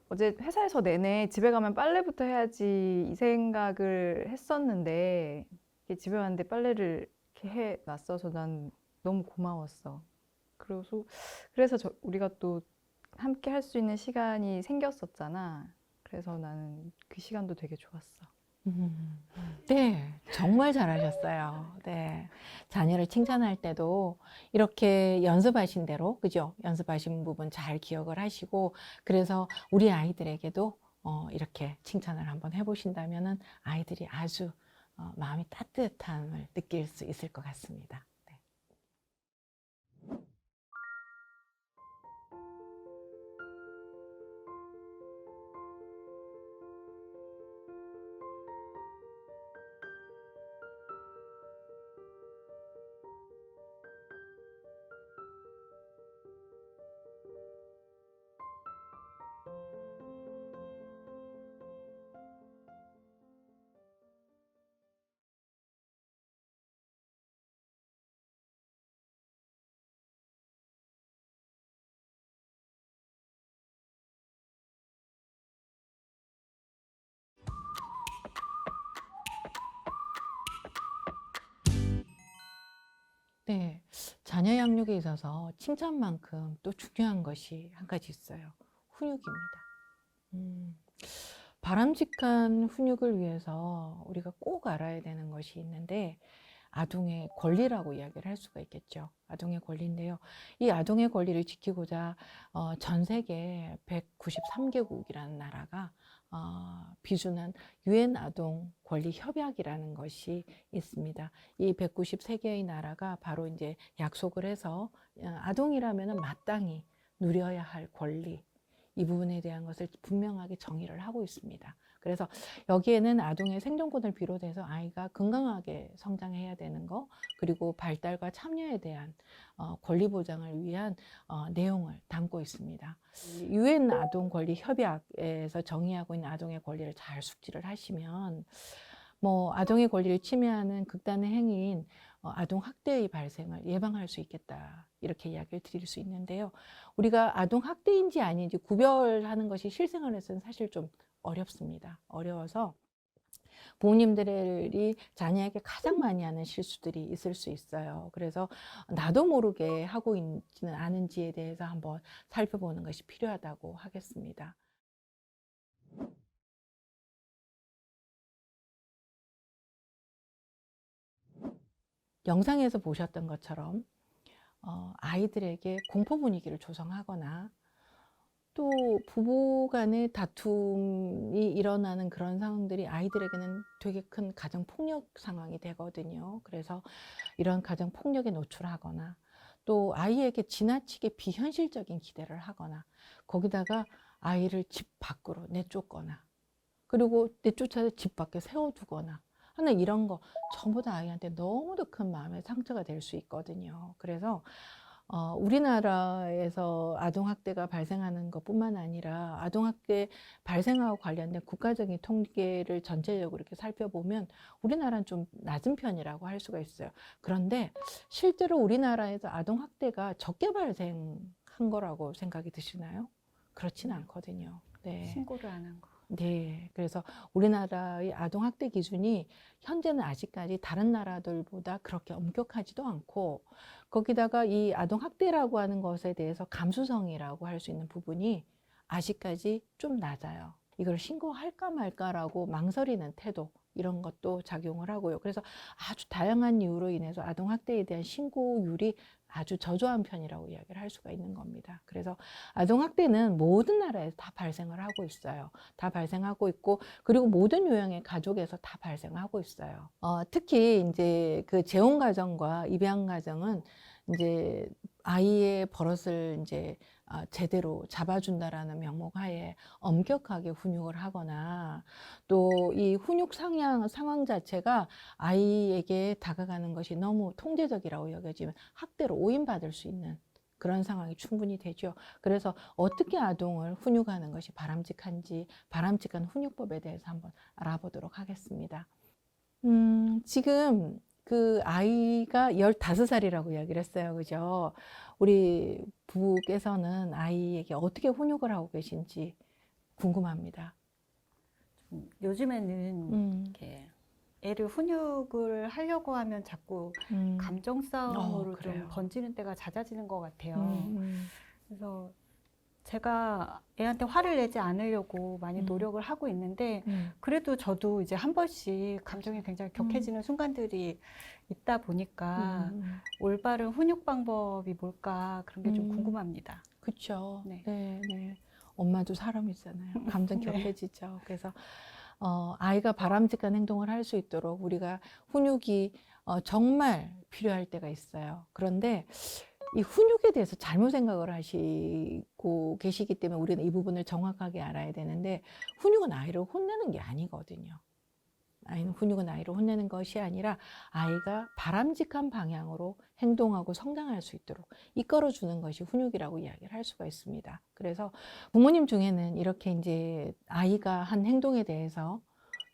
어제 회사에서 내내 집에 가면 빨래부터 해야지 이 생각을 했었는데 이렇게 집에 왔는데 빨래를 이렇게 해놨어서 난 너무 고마웠어. 그래서 우리가 또 함께 할 수 있는 시간이 생겼었잖아. 그래서 나는 그 시간도 되게 좋았어. 네, 정말 잘하셨어요. 네. 자녀를 칭찬할 때도 이렇게 연습하신 대로, 그죠? 연습하신 부분 잘 기억을 하시고, 그래서 우리 아이들에게도 이렇게 칭찬을 한번 해보신다면은 아이들이 아주 마음이 따뜻함을 느낄 수 있을 것 같습니다. 네. 네, 자녀 양육에 있어서 칭찬만큼 또 중요한 것이 한 가지 있어요. 훈육입니다. 바람직한 훈육을 위해서 우리가 꼭 알아야 되는 것이 있는데 아동의 권리라고 이야기를 할 수가 있겠죠. 아동의 권리인데요. 이 아동의 권리를 지키고자 전 세계 193개국이라는 나라가 비준한 유엔 아동 권리 협약이라는 것이 있습니다. 이 193개의 나라가 바로 이제 약속을 해서 아동이라면 마땅히 누려야 할 권리, 이 부분에 대한 것을 분명하게 정의를 하고 있습니다. 그래서 여기에는 아동의 생존권을 비롯해서 아이가 건강하게 성장해야 되는 거, 그리고 발달과 참여에 대한 권리 보장을 위한 내용을 담고 있습니다. 유엔 아동 권리 협약에서 정의하고 있는 아동의 권리를 잘 숙지를 하시면 뭐 아동의 권리를 침해하는 극단의 행위인 아동 학대의 발생을 예방할 수 있겠다, 이렇게 이야기를 드릴 수 있는데요. 우리가 아동 학대인지 아닌지 구별하는 것이 실생활에서는 사실 좀 어렵습니다. 어려워서 부모님들이 자녀에게 가장 많이 하는 실수들이 있을 수 있어요. 그래서 나도 모르게 하고 있지는 않은지에 대해서 한번 살펴보는 것이 필요하다고 하겠습니다. 영상에서 보셨던 것처럼 아이들에게 공포 분위기를 조성하거나 또 부부 간의 다툼이 일어나는 그런 상황들이 아이들에게는 되게 큰 가정 폭력 상황이 되거든요. 그래서 이런 가정 폭력에 노출하거나 또 아이에게 지나치게 비현실적인 기대를 하거나 거기다가 아이를 집 밖으로 내쫓거나 그리고 내쫓아서 집 밖에 세워두거나 하는 이런 거 전부 다 아이한테 너무도 큰 마음의 상처가 될 수 있거든요. 그래서 우리나라에서 아동학대가 발생하는 것뿐만 아니라 아동학대 발생하고 관련된 국가적인 통계를 전체적으로 이렇게 살펴보면 우리나라는 좀 낮은 편이라고 할 수가 있어요. 그런데 실제로 우리나라에서 아동학대가 적게 발생한 거라고 생각이 드시나요? 그렇진 않거든요. 네. 신고를 안 한 거. 네, 그래서 우리나라의 아동학대 기준이 현재는 아직까지 다른 나라들보다 그렇게 엄격하지도 않고 거기다가 이 아동학대라고 하는 것에 대해서 감수성이라고 할 수 있는 부분이 아직까지 좀 낮아요. 이걸 신고할까 말까라고 망설이는 태도 이런 것도 작용을 하고요. 그래서 아주 다양한 이유로 인해서 아동학대에 대한 신고율이 아주 저조한 편이라고 이야기를 할 수가 있는 겁니다. 그래서 아동학대는 모든 나라에서 다 발생을 하고 있어요. 다 발생하고 있고 그리고 모든 유형의 가족에서 다 발생하고 있어요. 특히 이제 그 재혼 가정과 입양 가정은 이제 아이의 버릇을 이제 제대로 잡아준다라는 명목 하에 엄격하게 훈육을 하거나 또 이 훈육 상황 자체가 아이에게 다가가는 것이 너무 통제적이라고 여겨지면 학대로 오인받을 수 있는 그런 상황이 충분히 되죠. 그래서 어떻게 아동을 훈육하는 것이 바람직한지 바람직한 훈육법에 대해서 한번 알아보도록 하겠습니다. 지금 그 아이가 15살이라고 이야기를 했어요. 그죠? 우리 부부께서는 아이에게 어떻게 훈육을 하고 계신지 궁금합니다. 요즘에는 이렇게 애를 훈육을 하려고 하면 자꾸 감정 싸움으로 좀 번지는 때가 잦아지는 것 같아요. 그래서 제가 애한테 화를 내지 않으려고 많이 노력을 하고 있는데 그래도 저도 이제 한 번씩 감정이 굉장히 격해지는 순간들이 있다 보니까 올바른 훈육 방법이 뭘까 그런 게 좀 궁금합니다. 그렇죠. 네. 네, 네. 엄마도 사람이잖아요. 감정 네. 격해지죠. 그래서 아이가 바람직한 행동을 할 수 있도록 우리가 훈육이 정말 필요할 때가 있어요. 그런데 이 훈육에 대해서 잘못 생각을 하시고 계시기 때문에 우리는 이 부분을 정확하게 알아야 되는데 훈육은 아이를 혼내는 게 아니거든요. 훈육은 아이를 혼내는 것이 아니라 아이가 바람직한 방향으로 행동하고 성장할 수 있도록 이끌어주는 것이 훈육이라고 이야기를 할 수가 있습니다. 그래서 부모님 중에는 이렇게 이제 아이가 한 행동에 대해서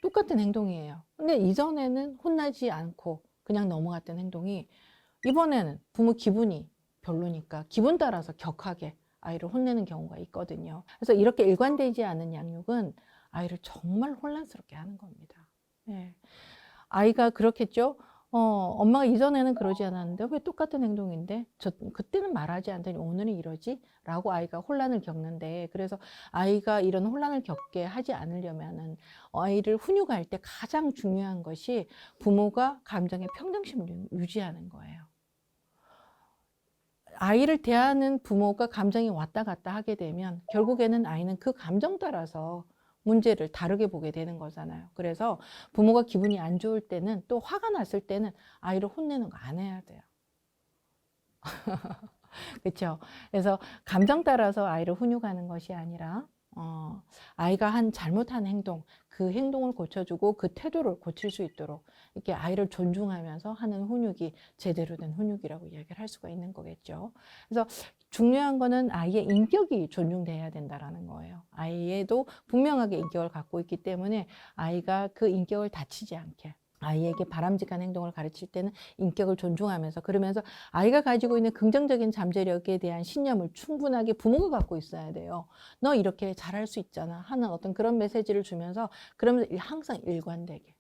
똑같은 행동이에요. 근데 이전에는 혼나지 않고 그냥 넘어갔던 행동이 이번에는 부모 기분이 별로니까 기분 따라서 격하게 아이를 혼내는 경우가 있거든요. 그래서 이렇게 일관되지 않은 양육은 아이를 정말 혼란스럽게 하는 겁니다. 네. 아이가 그렇겠죠. 엄마가 이전에는 그러지 않았는데 왜 똑같은 행동인데 그때는 말하지 않더니 오늘은 이러지? 라고 아이가 혼란을 겪는데 그래서 아이가 이런 혼란을 겪게 하지 않으려면은 아이를 훈육할 때 가장 중요한 것이 부모가 감정의 평등심을 유지하는 거예요. 아이를 대하는 부모가 감정이 왔다 갔다 하게 되면 결국에는 아이는 그 감정 따라서 문제를 다르게 보게 되는 거잖아요. 그래서 부모가 기분이 안 좋을 때는 또 화가 났을 때는 아이를 혼내는 거 안 해야 돼요. 그렇죠? 그래서 감정 따라서 아이를 훈육하는 것이 아니라 아이가 한 잘못한 행동, 그 행동을 고쳐주고 그 태도를 고칠 수 있도록 이렇게 아이를 존중하면서 하는 훈육이 제대로 된 훈육이라고 이야기를 할 수가 있는 거겠죠. 그래서 중요한 거는 아이의 인격이 존중돼야 된다라는 거예요. 아이에도 분명하게 인격을 갖고 있기 때문에 아이가 그 인격을 다치지 않게 아이에게 바람직한 행동을 가르칠 때는 인격을 존중하면서 그러면서 아이가 가지고 있는 긍정적인 잠재력에 대한 신념을 충분하게 부모가 갖고 있어야 돼요. 너 이렇게 잘할 수 있잖아 하는 어떤 그런 메시지를 주면서 그러면서 항상 일관되게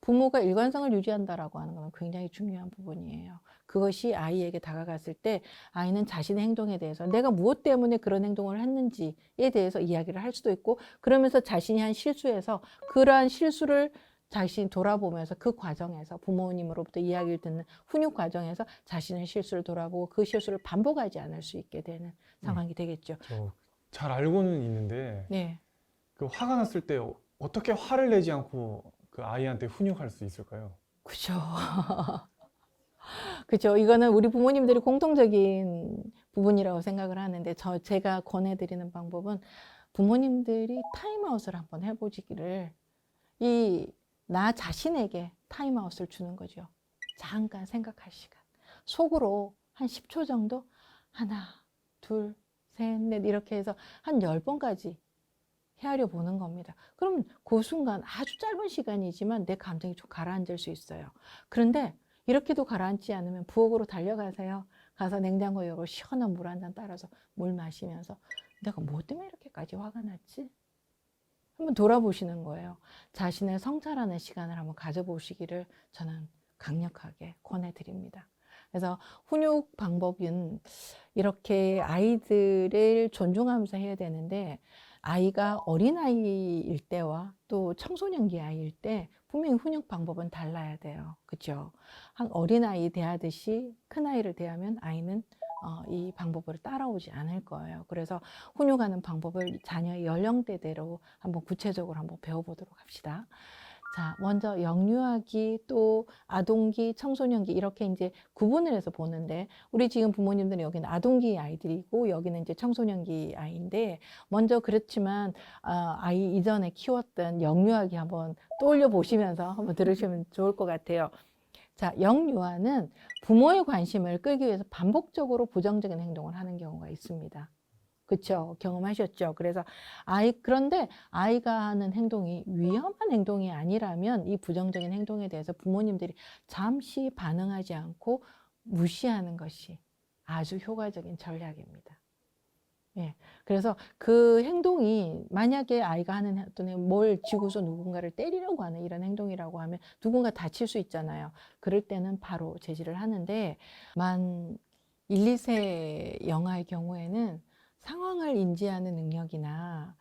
부모가 일관성을 유지한다라고 하는 건 굉장히 중요한 부분이에요. 그것이 아이에게 다가갔을 때 아이는 자신의 행동에 대해서 내가 무엇 때문에 그런 행동을 했는지에 대해서 이야기를 할 수도 있고 그러면서 자신이 한 실수에서 그러한 실수를 자신이 돌아보면서 그 과정에서 부모님으로부터 이야기를 듣는 훈육 과정에서 자신의 실수를 돌아보고 그 실수를 반복하지 않을 수 있게 되는 상황이 되겠죠. 잘 알고는 있는데 네. 그 화가 났을 때 어떻게 화를 내지 않고 그 아이한테 훈육할 수 있을까요? 그죠. 그죠. 이거는 우리 부모님들이 공통적인 부분이라고 생각을 하는데 제가 권해드리는 방법은 부모님들이 타임아웃을 한번 해보시기를 나 자신에게 타임아웃을 주는 거죠. 잠깐 생각할 시간. 속으로 한 10초 정도 하나, 둘, 셋, 넷 이렇게 해서 한 10번까지 헤아려 보는 겁니다. 그럼 그 순간 아주 짧은 시간이지만 내 감정이 좀 가라앉을 수 있어요. 그런데 이렇게도 가라앉지 않으면 부엌으로 달려가세요. 가서 냉장고 열고 시원한 물 한 잔 따라서 물 마시면서 내가 뭐 때문에 이렇게까지 화가 났지? 한번 돌아보시는 거예요. 자신을 성찰하는 시간을 한번 가져보시기를 저는 강력하게 권해드립니다. 그래서 훈육 방법은 이렇게 아이들을 존중하면서 해야 되는데 아이가 어린아이일 때와 또 청소년기 아이일 때 분명히 훈육 방법은 달라야 돼요. 그렇죠? 한 어린아이 대하듯이 큰아이를 대하면 아이는 이 방법을 따라오지 않을 거예요. 그래서 훈육하는 방법을 자녀의 연령대대로 한번 구체적으로 한번 배워보도록 합시다. 자, 먼저 영유아기 또 아동기, 청소년기 이렇게 이제 구분을 해서 보는데 우리 지금 부모님들은 여기는 아동기 아이들이고 여기는 이제 청소년기 아이인데 먼저 그렇지만 아이 이전에 키웠던 영유아기 한번 떠올려 보시면서 한번 들으시면 좋을 것 같아요. 자, 영유아는 부모의 관심을 끌기 위해서 반복적으로 부정적인 행동을 하는 경우가 있습니다. 그렇죠? 경험하셨죠? 그래서 그런데 아이가 하는 행동이 위험한 행동이 아니라면 이 부정적인 행동에 대해서 부모님들이 잠시 반응하지 않고 무시하는 것이 아주 효과적인 전략입니다. 예. 그래서 그 행동이 만약에 아이가 하는 어떤 뭘 쥐고서 누군가를 때리려고 하는 이런 행동이라고 하면 누군가 다칠 수 있잖아요. 그럴 때는 바로 제지를 하는데 만 1, 2세 영아의 경우에는 상황을 인지하는 능력이나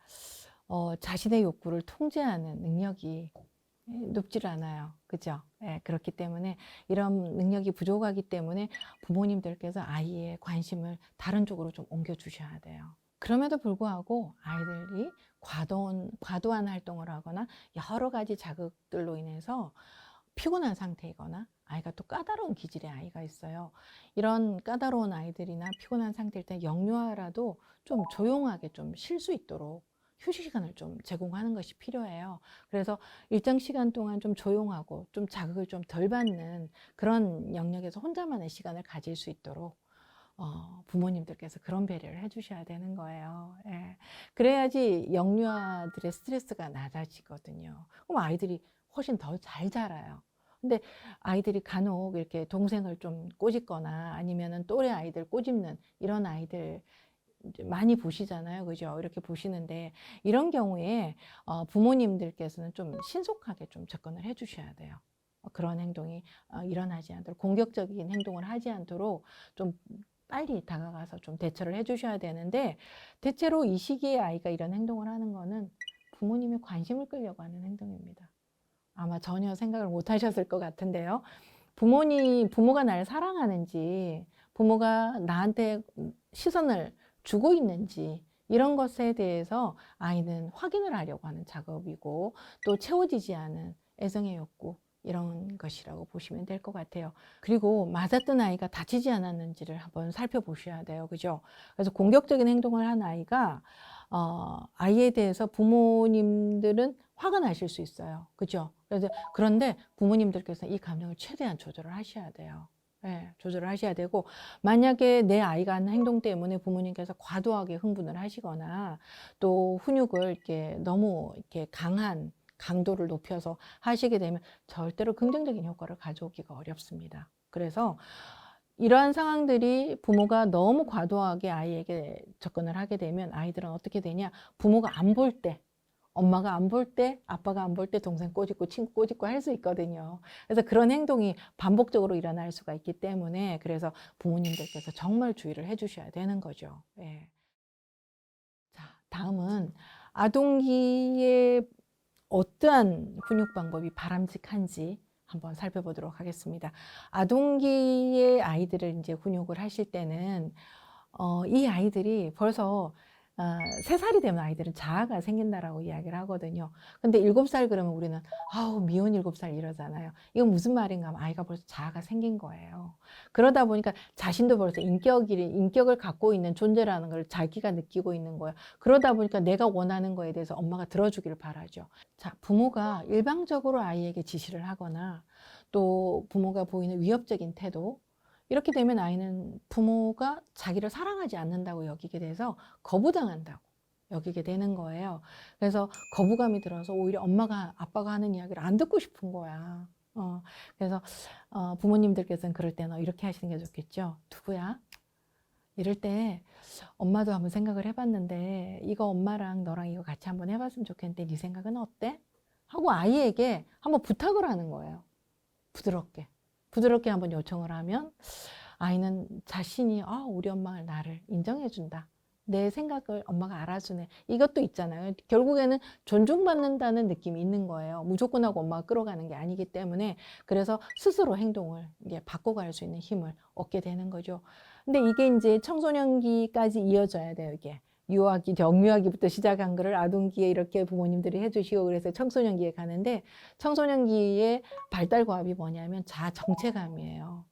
자신의 욕구를 통제하는 능력이 높지를 않아요. 그죠? 예, 그렇기 때문에 이런 능력이 부족하기 때문에 부모님들께서 아이의 관심을 다른 쪽으로 좀 옮겨주셔야 돼요. 그럼에도 불구하고 아이들이 과도한 활동을 하거나 여러 가지 자극들로 인해서 피곤한 상태이거나 아이가 또 까다로운 기질의 아이가 있어요. 이런 까다로운 아이들이나 피곤한 상태일 때 영유아라도 좀 조용하게 좀 쉴 수 있도록 휴식 시간을 좀 제공하는 것이 필요해요. 그래서 일정 시간 동안 좀 조용하고 좀 자극을 좀 덜 받는 그런 영역에서 혼자만의 시간을 가질 수 있도록 부모님들께서 그런 배려를 해주셔야 되는 거예요. 예. 그래야지 영유아들의 스트레스가 낮아지거든요. 그럼 아이들이 훨씬 더 잘 자라요. 근데 아이들이 간혹 이렇게 동생을 좀 꼬집거나 아니면은 또래 아이들 꼬집는 이런 아이들 이제 많이 보시잖아요. 그죠? 이렇게 보시는데 이런 경우에 부모님들께서는 좀 신속하게 좀 접근을 해 주셔야 돼요. 그런 행동이 일어나지 않도록 공격적인 행동을 하지 않도록 좀 빨리 다가가서 좀 대처를 해 주셔야 되는데 대체로 이 시기에 아이가 이런 행동을 하는 거는 부모님의 관심을 끌려고 하는 행동입니다. 아마 전혀 생각을 못 하셨을 것 같은데요. 부모가 나를 사랑하는지, 부모가 나한테 시선을 주고 있는지, 이런 것에 대해서 아이는 확인을 하려고 하는 작업이고, 또 채워지지 않은 애정의 욕구, 이런 것이라고 보시면 될 것 같아요. 그리고 맞았던 아이가 다치지 않았는지를 한번 살펴보셔야 돼요. 그죠? 그래서 공격적인 행동을 한 아이가, 아이에 대해서 부모님들은 화가 나실 수 있어요. 그죠? 그런데 부모님들께서 이 감정을 최대한 조절을 하셔야 돼요. 네, 조절을 하셔야 되고, 만약에 내 아이가 하는 행동 때문에 부모님께서 과도하게 흥분을 하시거나, 또 훈육을 이렇게 너무 이렇게 강한 강도를 높여서 하시게 되면 절대로 긍정적인 효과를 가져오기가 어렵습니다. 그래서 이러한 상황들이 부모가 너무 과도하게 아이에게 접근을 하게 되면 아이들은 어떻게 되냐? 부모가 안 볼 때, 엄마가 안 볼 때, 아빠가 안 볼 때 동생 꼬집고 친구 꼬집고 할 수 있거든요. 그래서 그런 행동이 반복적으로 일어날 수가 있기 때문에 그래서 부모님들께서 정말 주의를 해주셔야 되는 거죠. 예. 자, 다음은 아동기의 어떠한 훈육 방법이 바람직한지 한번 살펴보도록 하겠습니다. 아동기의 아이들을 이제 훈육을 하실 때는 이 아이들이 벌써 3살이 되면 아이들은 자아가 생긴다라고 이야기를 하거든요. 근데 7살 그러면 우리는 아우 미혼 7살 이러잖아요. 이건 무슨 말인가 하면 아이가 벌써 자아가 생긴 거예요. 그러다 보니까 자신도 벌써 인격을 갖고 있는 존재라는 걸 자기가 느끼고 있는 거예요. 그러다 보니까 내가 원하는 거에 대해서 엄마가 들어주기를 바라죠. 자, 부모가 일방적으로 아이에게 지시를 하거나 또 부모가 보이는 위협적인 태도, 이렇게 되면 아이는 부모가 자기를 사랑하지 않는다고 여기게 돼서 거부당한다고 여기게 되는 거예요. 그래서 거부감이 들어서 오히려 아빠가 하는 이야기를 안 듣고 싶은 거야. 그래서 부모님들께서는 그럴 때는 이렇게 하시는 게 좋겠죠. 두부야, 이럴 때 엄마도 한번 생각을 해봤는데 이거 엄마랑 너랑 이거 같이 한번 해봤으면 좋겠는데 네 생각은 어때? 하고 아이에게 한번 부탁을 하는 거예요. 부드럽게 한번 요청을 하면 아이는 자신이 우리 엄마가 나를 인정해준다. 내 생각을 엄마가 알아주네. 이것도 있잖아요. 결국에는 존중받는다는 느낌이 있는 거예요. 무조건 하고 엄마가 끌어가는 게 아니기 때문에 그래서 스스로 행동을 이제 바꿔갈 수 있는 힘을 얻게 되는 거죠. 근데 이게 이제 청소년기까지 이어져야 돼요. 이게 유아기, 정유아기부터 시작한 거를 아동기에 이렇게 부모님들이 해주시고 그래서 청소년기에 가는데 청소년기의 발달 과업이 뭐냐면 자아 정체감이에요.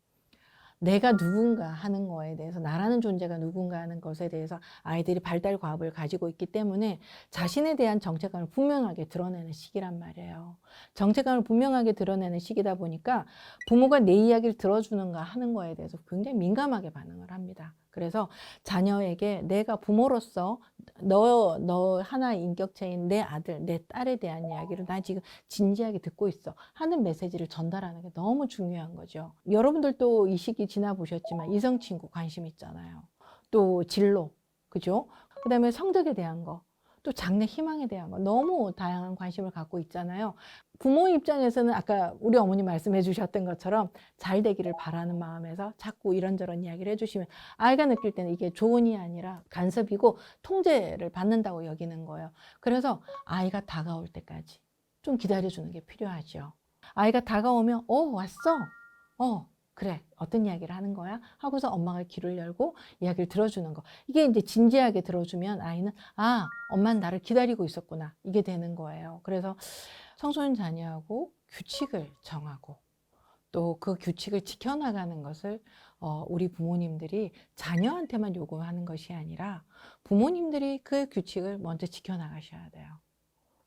내가 누군가 하는 거에 대해서 나라는 존재가 누군가 하는 것에 대해서 아이들이 발달 과업을 가지고 있기 때문에 자신에 대한 정체감을 분명하게 드러내는 시기란 말이에요. 정체감을 분명하게 드러내는 시기다 보니까 부모가 내 이야기를 들어주는가 하는 거에 대해서 굉장히 민감하게 반응을 합니다. 그래서 자녀에게 내가 부모로서 너 하나의 인격체인 내 아들, 내 딸에 대한 이야기를 나 지금 진지하게 듣고 있어 하는 메시지를 전달하는 게 너무 중요한 거죠. 여러분들도 이 시기 지나보셨지만 이성 친구 관심 있잖아요. 또 진로, 그죠? 그 다음에 성적에 대한 거, 또 장래 희망에 대한 거 너무 다양한 관심을 갖고 있잖아요. 부모 입장에서는 아까 우리 어머니 말씀해 주셨던 것처럼 잘 되기를 바라는 마음에서 자꾸 이런저런 이야기를 해주시면 아이가 느낄 때는 이게 조언이 아니라 간섭이고 통제를 받는다고 여기는 거예요. 그래서 아이가 다가올 때까지 좀 기다려주는 게 필요하죠. 아이가 다가오면 왔어? 그래, 어떤 이야기를 하는 거야? 하고서 엄마가 귀를 열고 이야기를 들어주는 거. 이게 이제 진지하게 들어주면 아이는 엄마는 나를 기다리고 있었구나. 이게 되는 거예요. 그래서 청소년 자녀하고 규칙을 정하고 또 그 규칙을 지켜나가는 것을 우리 부모님들이 자녀한테만 요구하는 것이 아니라 부모님들이 그 규칙을 먼저 지켜나가셔야 돼요.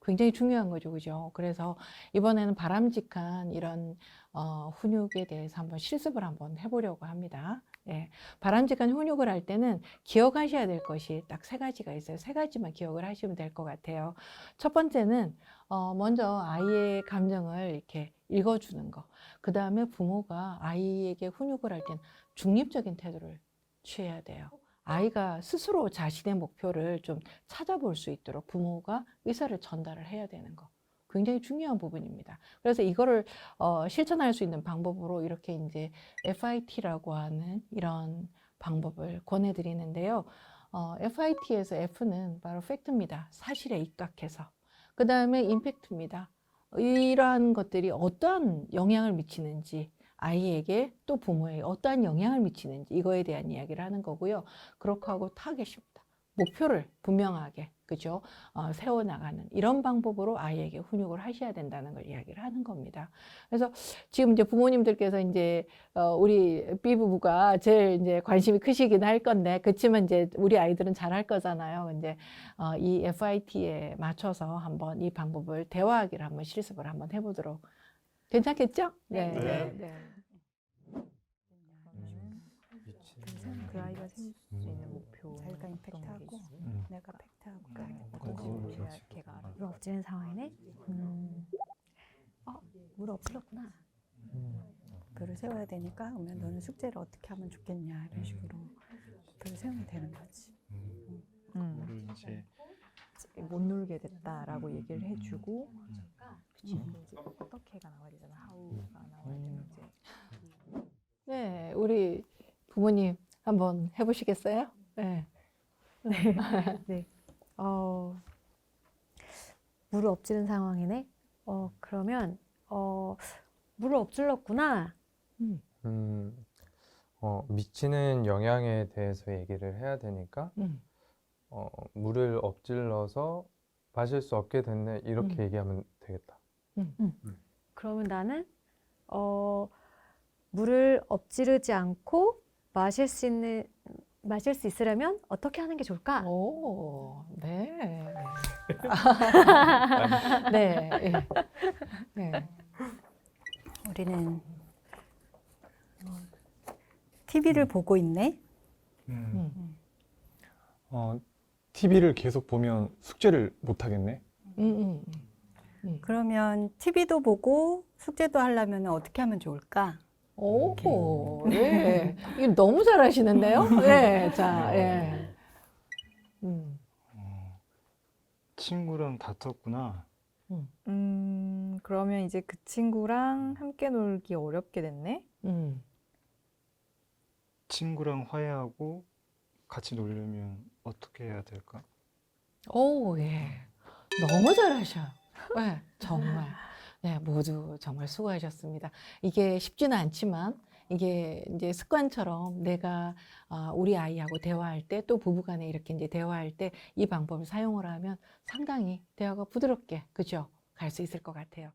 굉장히 중요한 거죠, 그죠? 그래서 이번에는 바람직한 이런 훈육에 대해서 한번 실습을 한번 해보려고 합니다. 예, 바람직한 훈육을 할 때는 기억하셔야 될 것이 딱 3가지가 있어요. 3가지만 기억을 하시면 될 것 같아요. 첫 번째는 먼저 아이의 감정을 이렇게 읽어주는 거. 그 다음에 부모가 아이에게 훈육을 할 때는 중립적인 태도를 취해야 돼요. 아이가 스스로 자신의 목표를 좀 찾아볼 수 있도록 부모가 의사를 전달을 해야 되는 거. 굉장히 중요한 부분입니다. 그래서 이거를 실천할 수 있는 방법으로 이렇게 이제 FIT라고 하는 이런 방법을 권해드리는데요. FIT에서 F는 바로 팩트입니다. 사실에 입각해서. 그 다음에 임팩트입니다. 이러한 것들이 어떠한 영향을 미치는지 아이에게 또 부모에게 어떠한 영향을 미치는지 이거에 대한 이야기를 하는 거고요. 그렇게 하고 타겟입니다. 목표를 분명하게 그죠? 세워나가는 이런 방법으로 아이에게 훈육을 하셔야 된다는 걸 이야기를 하는 겁니다. 그래서 지금 이제 부모님들께서 이제 우리 B부부가 제일 이제 관심이 크시긴 할 건데 그렇지만 이제 우리 아이들은 잘 할 거잖아요. 이제 이 FIT에 맞춰서 한번 이 방법을 대화하기를 한번 실습을 한번 해보도록 괜찮겠죠? 네. 그 아이가 생길 수 있는 목표. 자기가 임팩트하고 내가 팩트하고 걔가 알아. 물 엎지는 상황이네. 물 엎질렀구나. 목표를 세워야 되니까 그러면 너는 숙제를 어떻게 하면 좋겠냐 이런 식으로 목표를 세우면 되는 거지. 그거를 이제 못 놀게 됐다라고 얘기를 해주고, 그치? 이제 어떻게가 나와야 되잖아. how가 나와야 되는지. 네, 우리 부모님 한번 해보시겠어요? 네. 네. 물을 엎지른 상황이네. 그러면 물을 엎질렀구나. 미치는 영향에 대해서 얘기를 해야 되니까 물을 엎질러서 마실 수 없게 됐네 이렇게 얘기하면 되겠다. 그러면 나는 물을 엎지르지 않고 마실 수 있으려면 어떻게 하는 게 좋을까? 오, 네. 네. 예. 네. 우리는 TV를 보고 있네. TV를 계속 보면 숙제를 못 하겠네. 그러면 TV도 보고 숙제도 하려면 어떻게 하면 좋을까? 오, 네. 이거 너무 잘하시는데요? 네, 자, 예. 친구랑 다퉜구나. 그러면 이제 그 친구랑 함께 놀기 어렵게 됐네. 친구랑 화해하고 같이 놀려면 어떻게 해야 될까? 오, 예. 너무 잘하셔요. 네, 정말. 네, 모두 정말 수고하셨습니다. 이게 쉽지는 않지만, 이게 이제 습관처럼 내가 우리 아이하고 대화할 때, 또 부부간에 이렇게 이제 대화할 때 이 방법을 사용을 하면 상당히 대화가 부드럽게, 그죠? 갈 수 있을 것 같아요.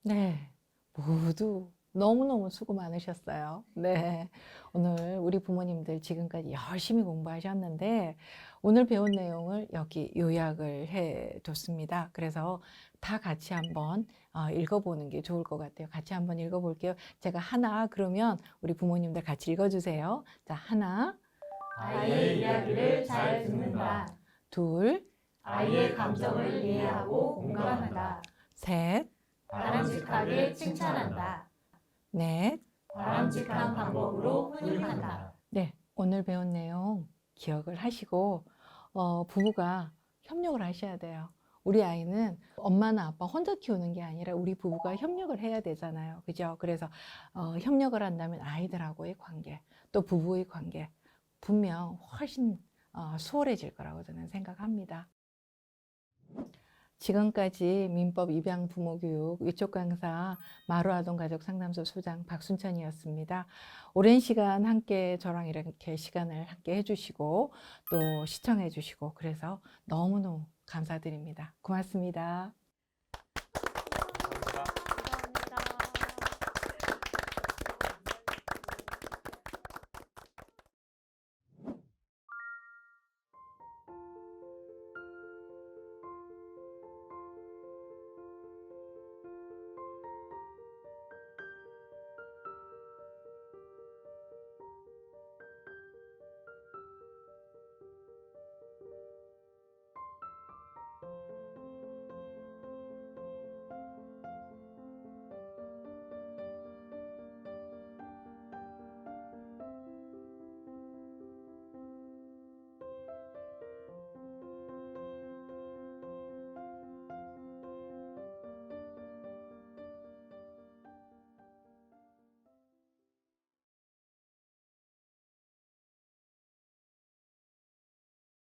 네, 모두 너무너무 수고 많으셨어요. 네, 오늘 우리 부모님들 지금까지 열심히 공부하셨는데 오늘 배운 내용을 여기 요약을 해뒀습니다. 그래서 다 같이 한번 읽어보는 게 좋을 것 같아요. 같이 한번 읽어볼게요. 제가 하나 그러면 우리 부모님들 같이 읽어주세요. 자, 하나. 아이의 이야기를 잘 듣는다. 둘. 아이의 감정을 이해하고 공감한다. 셋. 바람직하게 칭찬한다. 넷. 바람직한 방법으로 훈육한다. 네, 오늘 배운 내용 기억을 하시고 부부가 협력을 하셔야 돼요. 우리 아이는 엄마나 아빠 혼자 키우는 게 아니라 우리 부부가 협력을 해야 되잖아요. 그죠? 그래서 협력을 한다면 아이들하고의 관계, 또 부부의 관계 분명 훨씬 수월해질 거라고 저는 생각합니다. 지금까지 민법 입양 부모 교육 위촉 강사 마루아동가족상담소 소장 박순천이었습니다. 오랜 시간 함께 저랑 이렇게 시간을 함께 해주시고 또 시청해주시고 그래서 너무너무 감사드립니다. 고맙습니다. 감사합니다.